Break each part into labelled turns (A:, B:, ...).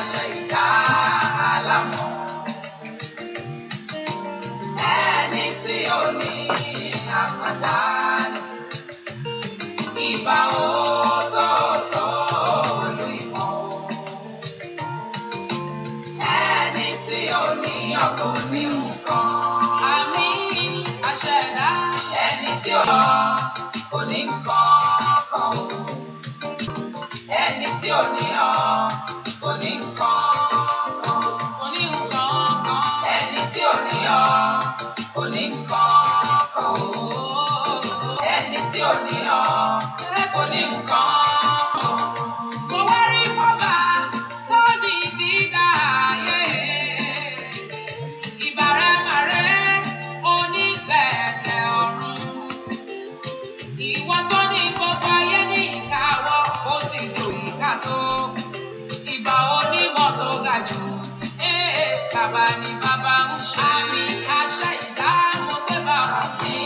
A: àṣẹ ìdá alámọ̀. Ẹni tí ó ní àpàdánù. Ìbà òótọ́ọ̀tọ́ olú ìmọ̀. Ẹni tí ó ní ọkọ̀ ní nǹkan. Àmì àṣẹ̀dá. Ẹni tí ó kò ní nǹkan kan o. Ẹni tí ó ní ọ kò ní nǹkan kan. Kò ní nǹkan kan. Ẹni tí ó ní ọ kò ní nǹkan kan o. Ẹni tí ó ní ọ kò ní nǹkan kan. Mo wá rí fọ́bà tó ní dídá ayé. Ìbàrẹ̀màrẹ̀ onígbẹ̀kẹ̀ ọ̀run. Ìwọ tó ní gbogbo ayé ní ìkáwọ́, ó ti jò ìka tó. Ìbà onímọ̀ tó ga jù. Bàbá ni bàbá ń ṣe. Àmì àṣẹ ìdá mo gbé bàbá mi.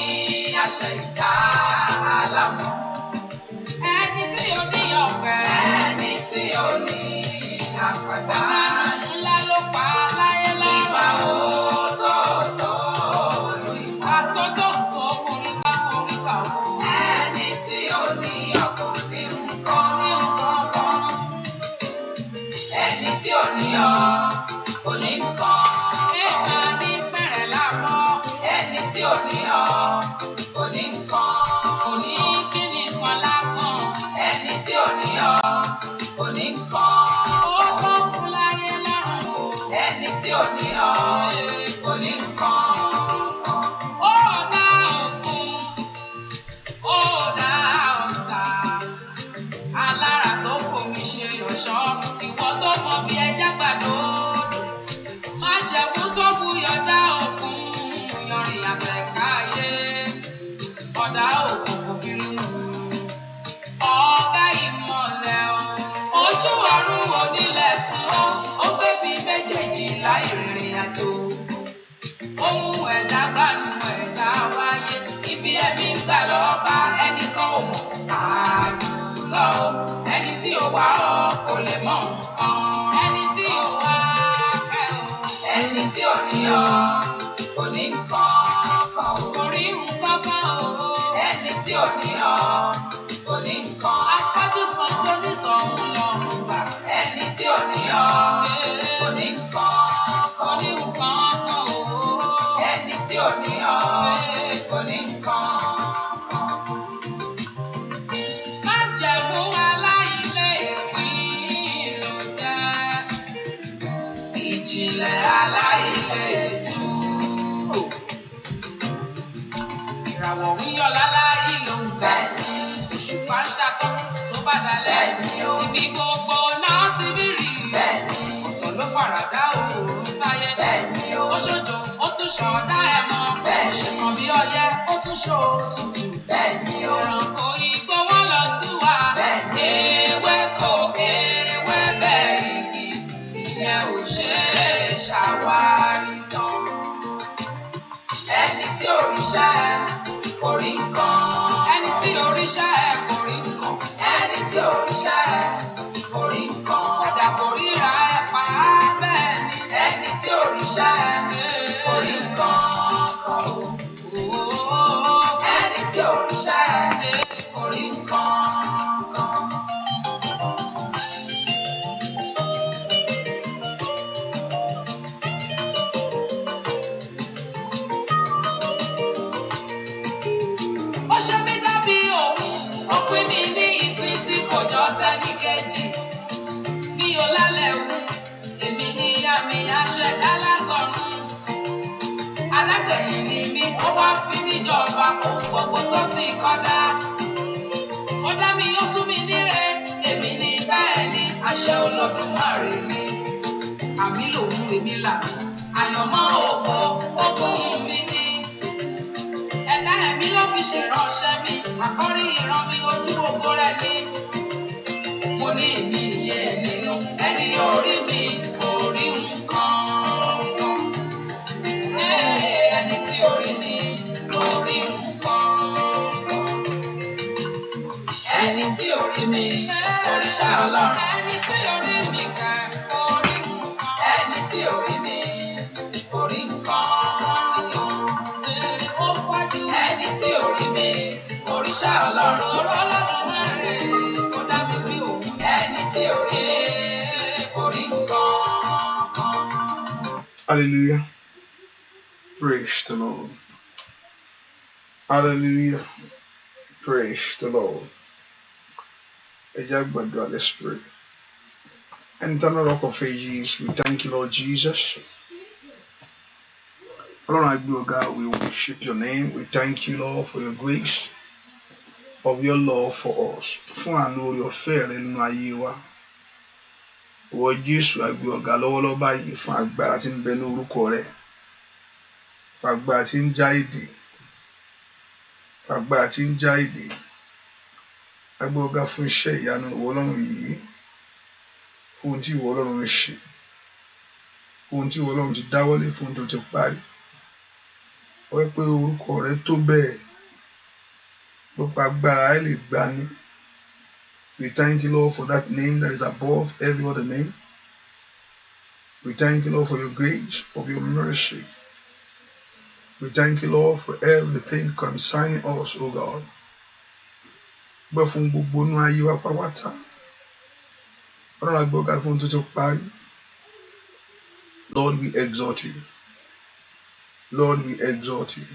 A: Àṣẹ ìdá alámọ̀. Ẹni tí ó ní ọ̀pẹ. Ẹni tí ó ní àpàdánù. Ńlá ló pa láyé láyé. Ìbà òótọ́ọ̀tọ́ olú ìmọ̀. Àtọ́tọ̀ tó orí bá o. Ẹni tí ó ní ọkọ̀ ní nǹkan ní nǹkan kan. Ẹni tí ó ní ọ kò ní nǹkan. Èèmà ní pẹ̀rẹ̀ láàárọ̀. Ẹni tí ó ní ọ kò ní nǹkan. Kò ní kí ni nǹkan lágbọ̀n. Ẹni tí ó ní ọ kò ní nǹkan. Ó kọ́ fún láyé lọ́rùn o. Ẹni tí ó ní ọ kò ní nǹkan. Ó dá òkun, ó dá ọ̀sà. Alára tó fomi ṣe ọ̀ṣọ́. Ìwọ tó mọ bí ẹja gbàdódò. Májẹ̀mú tó buyọ̀ dá òkun. Yanrìn àtẹ̀ká ayé. Ọ̀dà òkùnkùn birimu. Ọ̀gá ìmọ̀lẹ̀ o. Ojú ọ̀run onílẹ̀ fún ọ. Ó gbé bí méjèèjì láì rìnrìn àjò. Ó mú ẹ̀dá gbanú ẹ̀dá wáyé. Ibi ẹ̀mí gbà lọ́ọ́ bá ẹnìkan ò mọ̀. Àjùlọ ẹni tí ó wá ọ kò lè mọ̀ nǹkan. Ẹni tí ó wá kẹ́ o. Ẹni tí ò ní ọ kò ní nǹkan kan o. Kò rí nǹkan kan o. Ẹni tí ò ní ọ kò ní nǹkan. Afọ́jú san tó nítọ̀hún lọ́rùn gbà. Ẹni tí ò ní ọ kò ní nǹkan kan. Kò ní nǹkan kan o. Ẹni tí ò ní ọ kò ní nǹkan kan. Májẹ̀mú aláìlé ìpín ló jẹ́. Ìjìnlẹ̀ aláìlé tú. Ìràwọ̀ ń yọ láláì ló ń ga. Òṣùpá ń ṣàtọ́ tó bá dalẹ̀. Ibi gbogbo náà ti rí rí. Ọ̀tọ̀ ló faradà òòrùn sáyé. Ó ṣojo, ó tún ṣọ̀dá ẹ̀ mọ́. Ó ṣe kan bí ọyẹ́, ó tún ṣó tutù. Ẹranko igbó wọ́n lọ sí wa. Ewéko ewébẹ̀ igi. Ìyẹn ò ṣe é ṣàwárí tán. Ẹni tí òrìṣà ẹ̀ kò rí nǹkan. Ẹni tí òrìṣà ẹ̀ kò rí nǹkan. Ẹni tí òrìṣà ẹ̀ kò rí nǹkan. Padà kò ríra ẹ̀ pa á bẹ́ẹ̀ ni. Ẹni tí òrìṣà ẹ̀ kò rí nǹkan kan o. Ẹni tí òrìṣà ẹ̀ kò rí nǹkan kan. Ó ṣe mí dàbí òun, ó pín mi ní ìpín tí kò jọ tẹ́nì kejì. Mi ò lálẹ́ wù, èmi ní àmì àṣẹ̀dá látọ̀run. Alágbẹ̀yìn ni mí, ó wá fi mí jọba ohun gbogbo tó ti kọ́dá. Ó dá mi, ó sún mi níre, èmi ní bẹ́ẹ̀ ni àṣẹ Olódùmarè ni. Àmì lòun èmi làmì, àyànmọ́ ògo ogún mi ni. Ẹ̀dá ẹ̀mí ló fi ṣèránṣẹ́ mi, àkọ́rí ìran mi ojú ògo rẹ̀ ni. Mo ní èmi ìyẹ́ ẹ̀ nínú, ẹni orí mi kò rí nǹkan kan. Ẹni tí orí mi kò rí nǹkan kan. Ẹni tí orí mi òrìṣà Ọlọ́run. Ẹni tí orí mi kò rí
B: Hallelujah. Praise the Lord. Hallelujah. Praise the Lord. Let's pray. And eternal rock of ages, we thank you, Lord Jesus. Lord, God, we worship your name. We thank you, Lord, for your grace, of your love for us. Fún àánú your fair nínú ayé wa. Wọ Jésù àgbé ọ̀gá lọ́wọ́lọ́wọ́ báyìí fún agbára tí ń bẹ ní orúkọ rẹ̀. Fún agbára tí ń já ìdè. Fún agbára tí ń já ìdè. Agbé ọ̀gá fún iṣẹ́ ìyanu ìwọ Ọlọ́run yìí. Fún ohun tí ìwọ Ọlọ́run ń ṣe. Fún ohun tí ìwọ Ọlọ́run ti dáwọ́lé, fún ohun tó ti parí. Wọ́n pé orúkọ rẹ̀ tó bẹ́ẹ̀. Gbogbo agbára rẹ̀ lè gbani. We thank you, Lord, for that name that is above every other name. We thank you, Lord, for your grace, of your mercy. We thank you, Lord, for everything concerning us, O God. But from gbogbo nínú ayé wa pátápátá. Ọlọ́run agbọ́gá fún tó ti parí. Lord, we exalt you. Lord, we exalt you.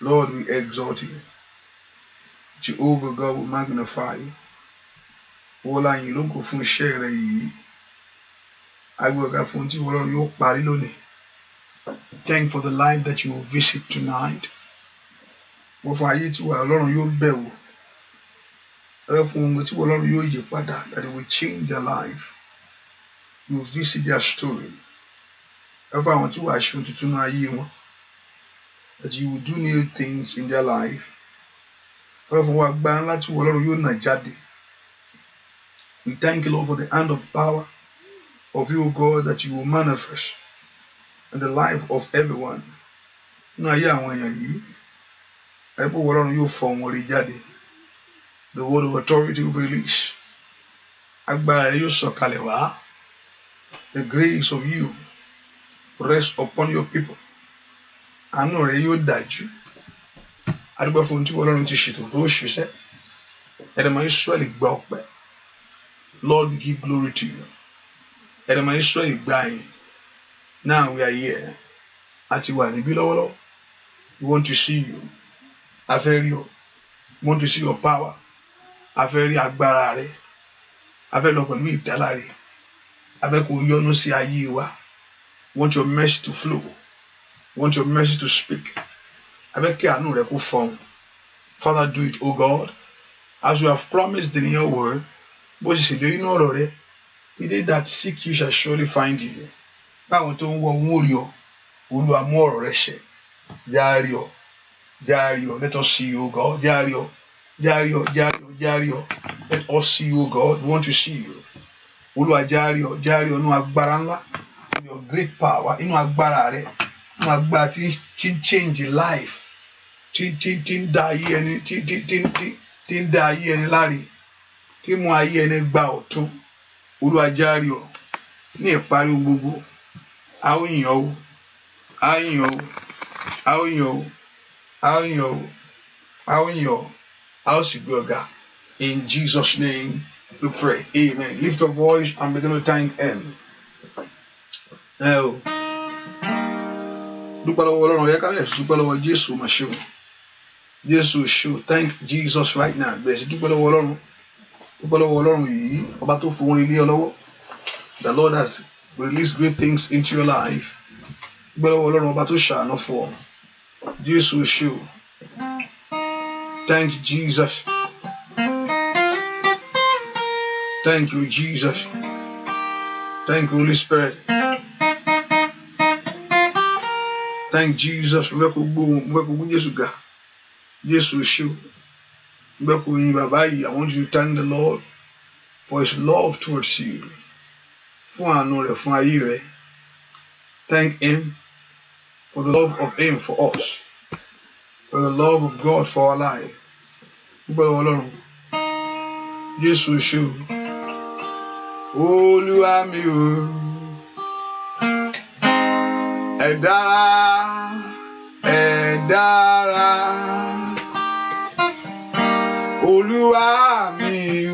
B: Lord, we exalt you. Jehovah God will magnify you. Wọ́lá yìí ló kò fún iṣẹ́ rẹ̀ yìí. Agbọ́gá fún tí Ọlọ́run yóò parí lónìí. Thank you for the life that you will visit tonight. Wọ́n fún ayé tí Ọlọ́run yóò bẹ̀wò. Wọ́n fún ohun tí Ọlọ́run yóò yí padà, that it will change their life. You will visit their story. Wọ́n fún àwọn tí wàá ṣe tuntun ní ayé wọn. That you will do new things in their life. Wọ́n fún wa gbá ńlá tí Ọlọ́run yóò nà jáde. We thank you, Lord, for the hand of power of you, God, that you will manifest in the life of everyone. Nínú ayé àwọn èèyàn yìí, ẹ̀pọ̀ Ọlọ́run yóò fọ wọn rí jáde. The word of authority will be released. Agbára rẹ̀ yóò sọ̀kalẹ̀ wá. The grace of you rest upon your people. Àánú rẹ̀ yóò dájú. Adúgbò fún tí Ọlọ́run ti ṣètò tó ṣiṣẹ́. Ẹ̀dẹ̀mọ̀ Ísírẹ́lì gba ọpẹ́. Lord, we give glory to you. Ẹ̀dẹ̀mọ̀ Ísírẹ́lì gba yín. Now we are here. Àti wà níbí lọ́wọ́lọ́wọ́. We want to see you. A fẹ́ rí ọ. We want to see your power. A fẹ́ rí agbára rẹ̀. A fẹ́ lọ pẹ̀lú ìdálá rẹ̀. A fẹ́ kó yọ́nú sí ayé wa. We want your mercy to flow. We want your mercy to speak. A fẹ́ kí àánú rẹ̀ kó fọhùn. Father, do it, O God, as you have promised in your word. Bó ṣe ṣèlérí nínú ọ̀rọ̀ rẹ̀. They that seek you shall surely find you. Báwọn tó ń wọ ohun orí ọ, Olúwa mú ọ̀rọ̀ rẹ̀ ṣẹ. Járí ọ, járí ọ. Let us see you, O God. Járí ọ, járí ọ, járí ọ, járí ọ. Let us see you, O God. We want to see you. Olúwa járí ọ nínú agbára ńlá. In your great power, inú agbára rẹ̀. Inú agbára tí ń change life. Tí ń dá ayé ẹni, tí ń dá ayé ẹni láre. Tí mú ayé ẹni gba ọ̀tun. Olúwa járí ọ ní ìparí gbogbo. A ó yìn ọ́ o, a ó yìn ọ́ o, a ó yìn ọ́ o, a ó yìn ọ́ o, a ó yìn ọ́, a ó sì gbé ọ̀gá. In Jesus' name we pray. Amen. Lift your voice and begin to thank him. Dúpẹ́ lọ́wọ́ Ọlọ́run, yẹ ká bẹ̀rẹ̀ sí dúpẹ́ lọ́wọ́ Jésù mà ṣe o. Jésù ṣe o. Thank Jesus right now. Bẹ̀rẹ̀ sí dúpẹ́ lọ́wọ́ Ọlọ́run. Dúpẹ́ lọ́wọ́ Ọlọ́run yìí, ọba tó fún orin ilé ọ lọ́wọ́. The Lord has released great things into your life. Dúpẹ́ lọ́wọ́ Ọlọ́run, ọba tó ṣàánú fún ọ. Jésù ṣe o. Thank you, Jesus. Thank you, Jesus. Thank you, Holy Spirit. Thank Jesus. Mo fẹ́ kó gbó Jésù ga. Jésù ṣe o. Mo fẹ́ kó yin bàbá yìí. I want you to thank the Lord for his love towards you. Fún àánú rẹ̀, fún ayé rẹ̀. Thank him for the love of him for us. For the love of God for our life. Dúpẹ́ lọ́wọ́ Ọlọ́run. Jésù ṣe o. Olúwa mi o. Ẹ dára, ẹ dára. Olúwa mi o,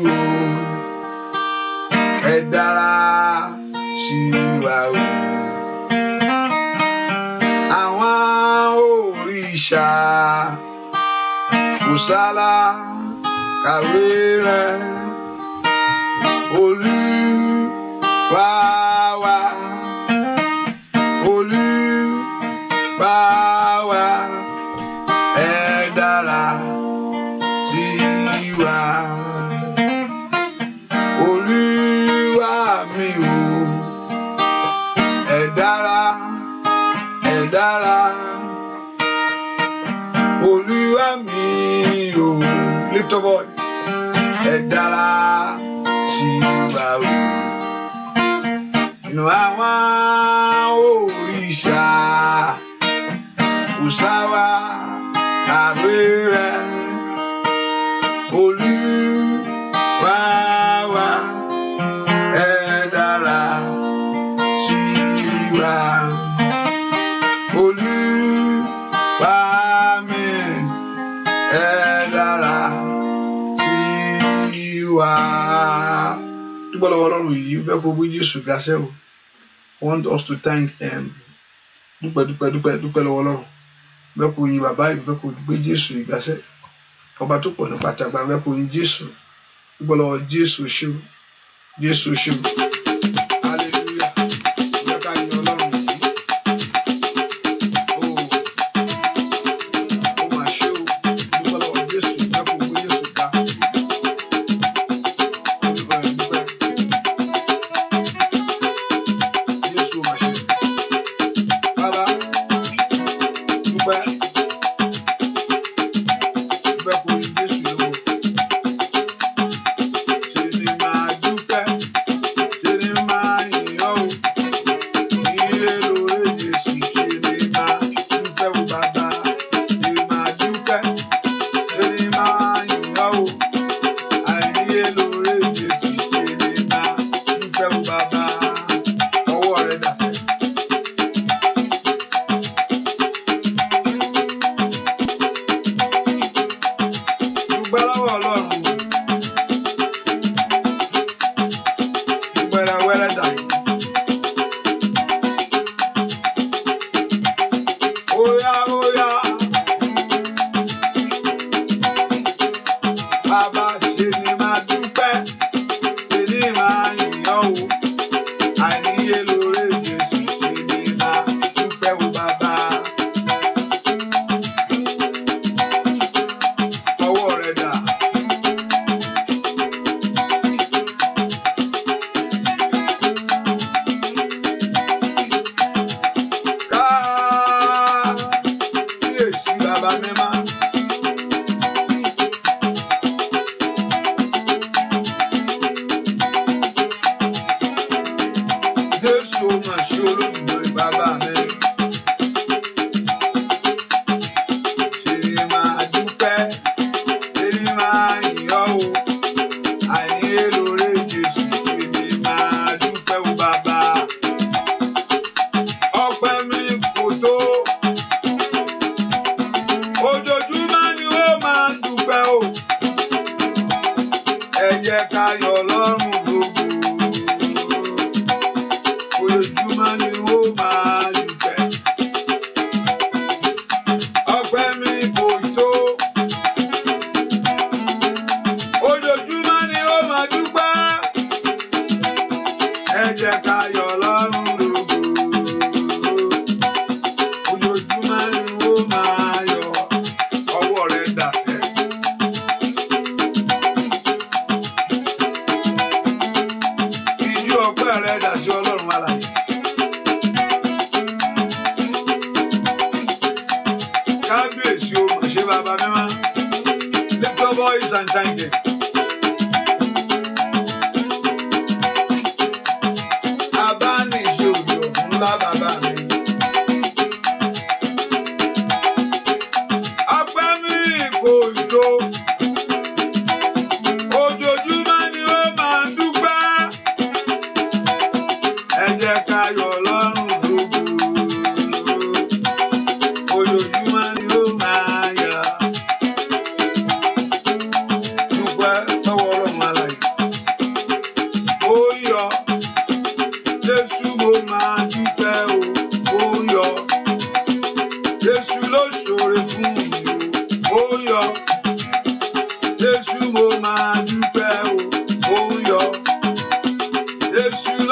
B: ẹ dára sí wa o. Àwọn òrìṣà kò sálà kàwé rẹ̀. Olúwa wa, Olúwa wa, ẹ dára sí wa. Olúwa mi o, ẹ dára, ẹ dára. Olúwa mi o, lift your voice. Ẹ dára sí wa o. Inú àwọn òrìṣà kò sáwà kàwé rẹ̀. Olúwa wa, ẹ dára sí wa. Olúwa mi, ẹ dára sí wa. Dúpẹ́ lọ́wọ́ Ọlọ́run yìí, fẹ́ kó gbé Jésù ga sẹ́ o. I want us to thank him. Dúpẹ́ lọ́wọ́ Ọlọ́run. Fẹ́ kó yin bàbá yìí, fẹ́ kó gbé Jésù ga sẹ́. Ọba tó pọ̀ ní pàtàkì, fẹ́ kó yin Jésù. Dúpẹ́ lọ́wọ́ Jésù ṣe o. Jésù ṣe o. Hallelujah. Fẹ́ ká yin Ọlọ́run yìí. Ó mà ṣe o. Dúpẹ́ lọ́wọ́ Jésù, fẹ́ kó gbé Jésù ga. Jésù mà ṣe o. Bàbá, dúpẹ́. Dúpẹ́ kó yin Jésù lọ́wọ́. Ṣé ni máa dúpẹ́? Ṣé ni máa yìn ọ́ o? Ilé lóore Jésù, ṣé ni máa dúpẹ́ o bàbá? Ṣé máa dúpẹ́? Ṣé ni máa yìn ọ́ o? Àìníye lóore Jésù, ṣé ni máa dúpẹ́ o bàbá? Ọwọ́ rẹ̀ dà sẹ́. Dúpẹ́ lọ́wọ́ Ọlọ́run. Dúpẹ́ lọ́wọ́ Ẹlẹ́dàá yìí. Óyá, óyá. Bàbá, ṣé ni máa dúpẹ́? Ṣé ni máa yìn ọ́ o? Àìníye lóore Jésù, ṣé ni máa dúpẹ́ o bàbá? Ọwọ́ rẹ̀ dà. Kábíyèsí bàbá mímọ́. Jésù mà ṣe Olódùmarè bàbá mi. Ṣé ni máa dúpẹ́? Ṣé ni máa yìn ọ́ o? Àìníye lóore Jésù, ṣé ni máa dúpẹ́ o bàbá? Ọpẹ́ mi kò tó. Ojoojúmọ́ ni ó máa dúpẹ́ o. Ẹ jẹ́ ká yọ̀ Ọlọ́run lógo. Ojoojúmọ́ ni ó máa dúpẹ́. Ọpẹ́ mi kò tó. Ojoojúmọ́ ni ó máa dúpẹ́. Ẹ jẹ́ ká yọ̀ Ọlọ́run lógo. Ojoojúmọ́ ni ó máa yọ̀. Ọwọ́ rẹ̀ dà sẹ́. Ijó ọpẹ́ rẹ̀ dà sí Ọlọ́run alààyè. Kábíyèsí o mà ṣe bàbá mímọ́. Lift your voice and thank him. Abániṣe òjò ńlá bàbá mi. Ọpẹ́ mi kò tó. Ojoojúmọ́ ni ó máa dúpẹ́. Ẹ jẹ́ ká yọ̀ Ọlọ́run lógo. Ojoojúmọ́ ni ó máa yọ̀. Dúpẹ́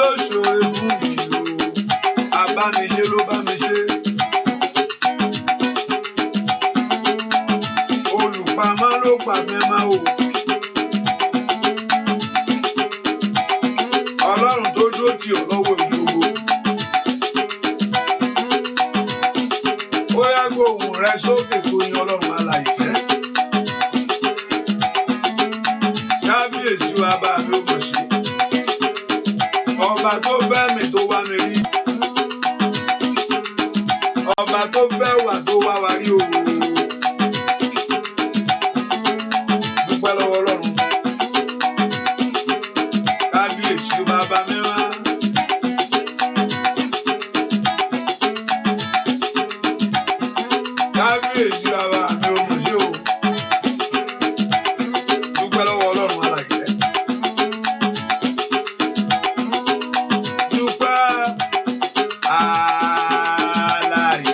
B: ló ṣòro fún mi o abániṣe ló bá mi ṣe. Olùpamọ́ ló pa mí mọ́ o. Ọlọ́run tó dúró tì ọ́ lọ́wọ́ ìgbòho. Ó yá gbóhùn rẹ sókè kó yin Ọlọ́run alààyè. Kábíyèsí wa bá mi ó mọ̀ sí. Ọba tó fẹ́ mi tó wá mi rí. Ọba tó fẹ́ wà tó wá wa rí o. Dúpẹ́ lọ́wọ́ Ọlọ́run. Kábíyèsí bàbá mi wá. Kábíyèsí bàbá mi ò mọ̀ sí o. Dúpẹ́ lọ́wọ́ Ọlọ́run alààyè. Dúpẹ́ alààyè.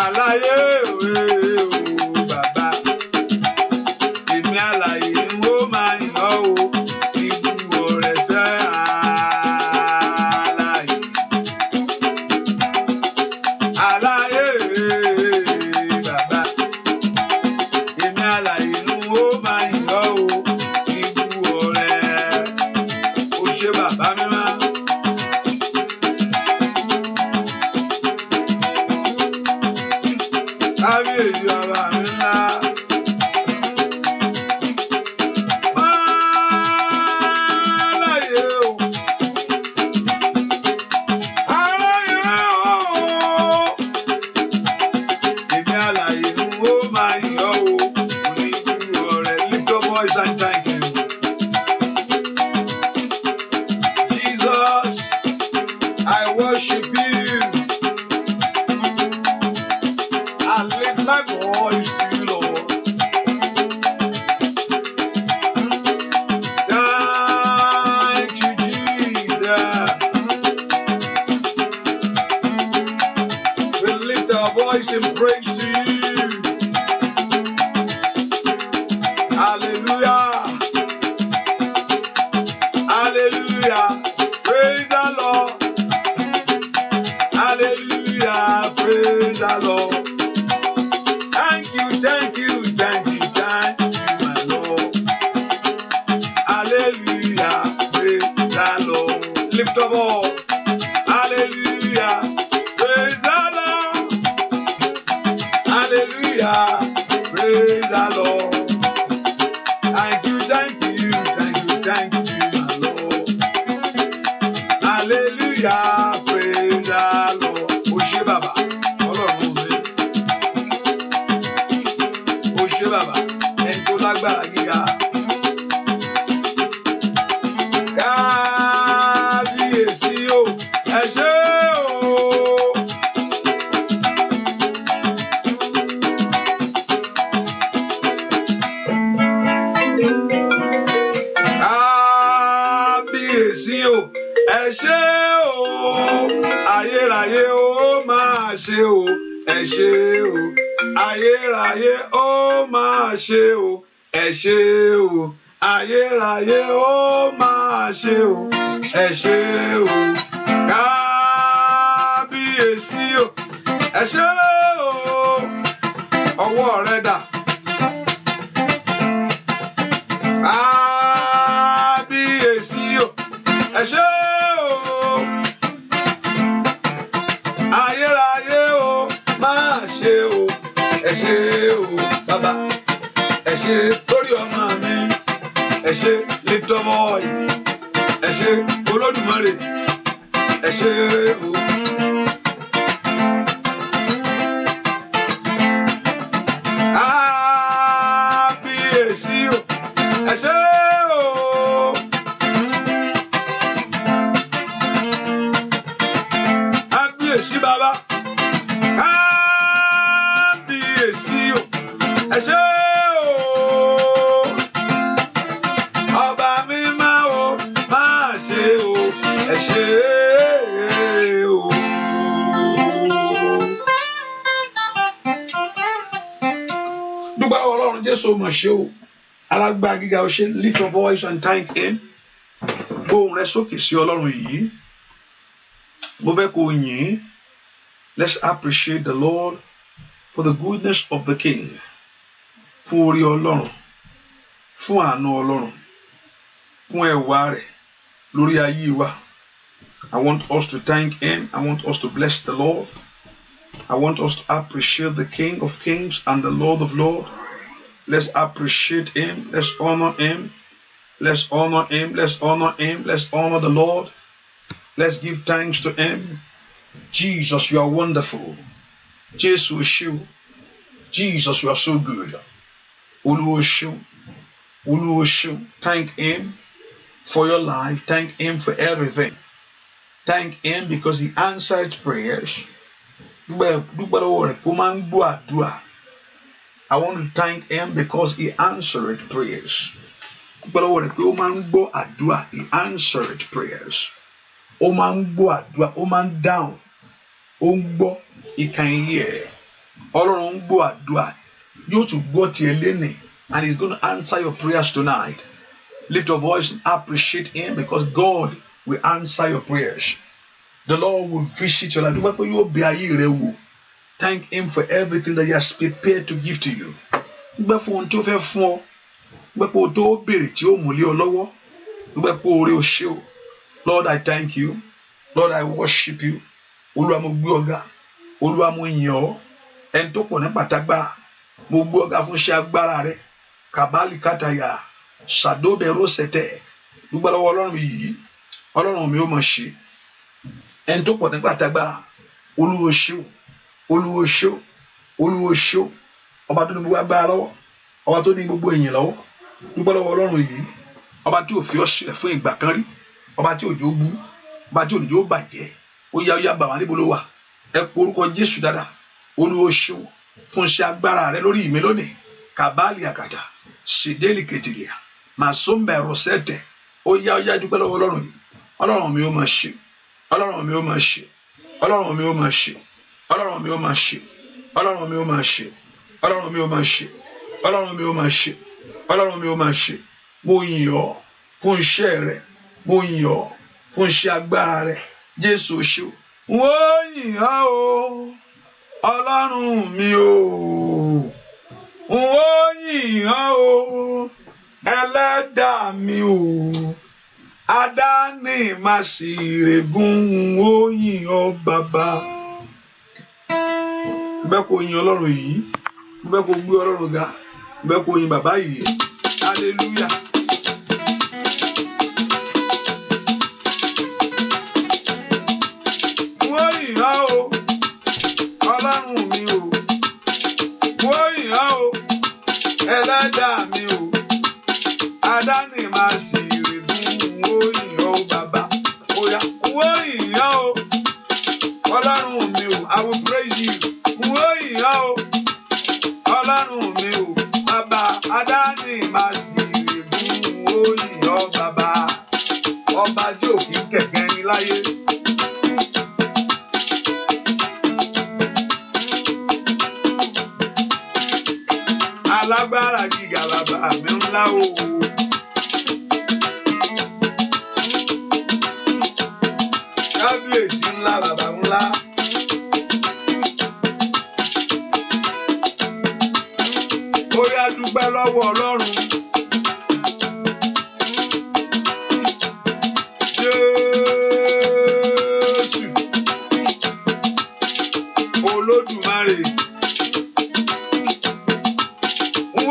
B: Alààyè òwe o bàbá. Èmi alààyè ń ó máa yàn ọ́ o. Ibú ọ̀rẹ́ sẹ́ alààyè. Alààyè bàbá. Èmi alààyè ń ó máa yàn ọ́ o. Ibú ọ̀rẹ́. Ó ṣe bàbá mi máa. Kábíyèsí bàbá mi ńlá. Alààyè o. Alààyè o. Èmi alààyè ń ó máa yàn ọ́ o. Oníbú ọ̀rẹ́. Lift your voice and thank him. Jesus, I worship you. I lift my voice to you, Lord. Thank you, Jesus. We lift our voice in praise to you. Hallelujah. Hallelujah. Praise the Lord. Hallelujah. Praise the Lord. Thank you, thank you, thank you, thank you, my Lord. Hallelujah. Praise the Lord. Lift up all. Hallelujah. Praise the Lord. Hallelujah. Praise the Lord. Thank you, thank you, thank you, thank you, my Lord. Hallelujah. Praise the Lord. Ó ṣé bàbá, Ọlọ́run mi. Ó ṣé bàbá, ẹni tó lágbára gíga. Kábíyèsí o, ẹ ṣé o. Kábíyèsí o, ẹ ṣé o. Ayérayé o máa ṣe o, ẹ ṣé o. Ayérayé ó máa ṣe o, ẹ ṣé o. Ayérayé ó máa ṣe o, ẹ ṣé o. Kábíyèsí o, ẹ ṣé o. Ọwọ́ rẹ dà. Kábíyèsí o, ẹ ṣé o. Ayérayé ó máa ṣe o, ẹ ṣé o. Bàbá, ẹ ṣé lórí ọmọ mi, ẹ ṣé little boy, ẹ ṣé Olódùmarè, ẹ ṣé o. Kábíyèsí o, ẹ ṣé o. Kábíyèsí bàbá, kábíyèsí o, ẹ ṣé o. Ọba mímọ́ o, máa ṣe o, ẹ ṣé o. Jésù mà ṣe o, alágbára gíga o ṣe, lift your voice and thank him. gbóhùn rẹ sókè sí Ọlọ́run yìí. Mo fẹ́ kó yìn. Let's appreciate the Lord for the goodness of the King. Fún orí Ọlọ́run, fún àánú Ọlọ́run, fún ẹwà rẹ̀ lórí ayé wa. I want us to thank Him. I want us to bless the Lord. I want us to appreciate the King of Kings and the Lord of Lords. Let's appreciate Him. Let's honor Him. Let's honor Him. Let's honor Him. Let's honor the Lord. Let's give thanks to Him. Jesus, you are wonderful. Jesus, you. Jesus, you are so good. Oluoshu. Oluoshu. Thank Him for your life. Thank Him for everything. Thank Him because He answered prayers. I want to thank Him because He answered prayers. He answered prayers. Oman down. He can hear. You to go to Eleni, and He's going to answer your prayers tonight. Lift your voice and appreciate Him because God will answer your prayers. The Lord will visit your life. Thank Him for everything that He has prepared to give to you. Lord, I thank you. Lord, I worship you. Kabali kataya Sadobe Rosete Dúgbàlọ́wọ́ Ọlọ́run yìí Ọlọ́run mi ó mọ̀ ṣe ẹni tó pọ̀ nípa tagbára Olúwa ṣé Olúwa ṣé Olúwa ṣé ọba tó ní gbogbo agbára lọ́wọ́ ọba tó ní gbogbo èèyàn lọ́wọ́ Dúgbàlọ́wọ́ Ọlọ́run yìí ọba tí ò fi ọ́ sílẹ̀ fún ìgbà kan rí ọba tí òjò bú ọba tí òjò bàjẹ́ ó yá bà wá níbo ló wà ẹ pe orúkọ Jésù dáadáa Olúwa ṣé fún iṣẹ́ agbára rẹ lórí mi lónìí Kabali akata Sideli ketilia Masombe Rosete ó yá dúpẹ́ lọ́wọ́ Ọlọ́run yìí Ọlọ́run mi ó máa ṣe Ọlọ́run mi ó máa ṣe Ọlọ́run mi ó máa ṣe Ọlọ́run mi ó máa ṣe Ọlọ́run mi ó máa ṣe Ọlọ́run mi ó máa ṣe Ọlọ́run mi ó máa ṣe Ọlọ́run mi ó máa ṣe mo yìn ọ́ fún iṣẹ́ rẹ mo yìn ọ́ fún iṣẹ́ agbára rẹ Jésù ṣé mo yìn ọ́ o Ọlọ́run mi o ó yìn ọ́ o ẹlẹ́dàá mi o adáni má sì règùn ó yìn ọ́ bàbá. Bẹ́ẹ̀ kò yìn Ọlọ́run yìí bẹ́ẹ̀ kò gbé Ọlọ́run ga bẹ́ẹ̀ kò yìn bàbá yìí hallelujah. Ó yìn ọ́ o Ọlọ́run mi o ó yìn ọ́ o ẹlẹ́dàá mi o adáni máa sì règùn ó yìn ọ́ bàbá óyá ó yìn ọ́ o Ọlọ́run mi o I will praise you ó yìn ọ́ o Ọlọ́run mi o bàbá adáni máa sì règùn ó yìn ọ́ bàbá ọba tí ò kí kẹ̀kẹ́ ní láyé. Alágbára gíga bàbá mi ńlá o. Kábíyèsí ńlá bàbá ńlá. Ó yá dúpẹ́ lọ́wọ́ Ọlọ́run. Jésù Olódùmarè.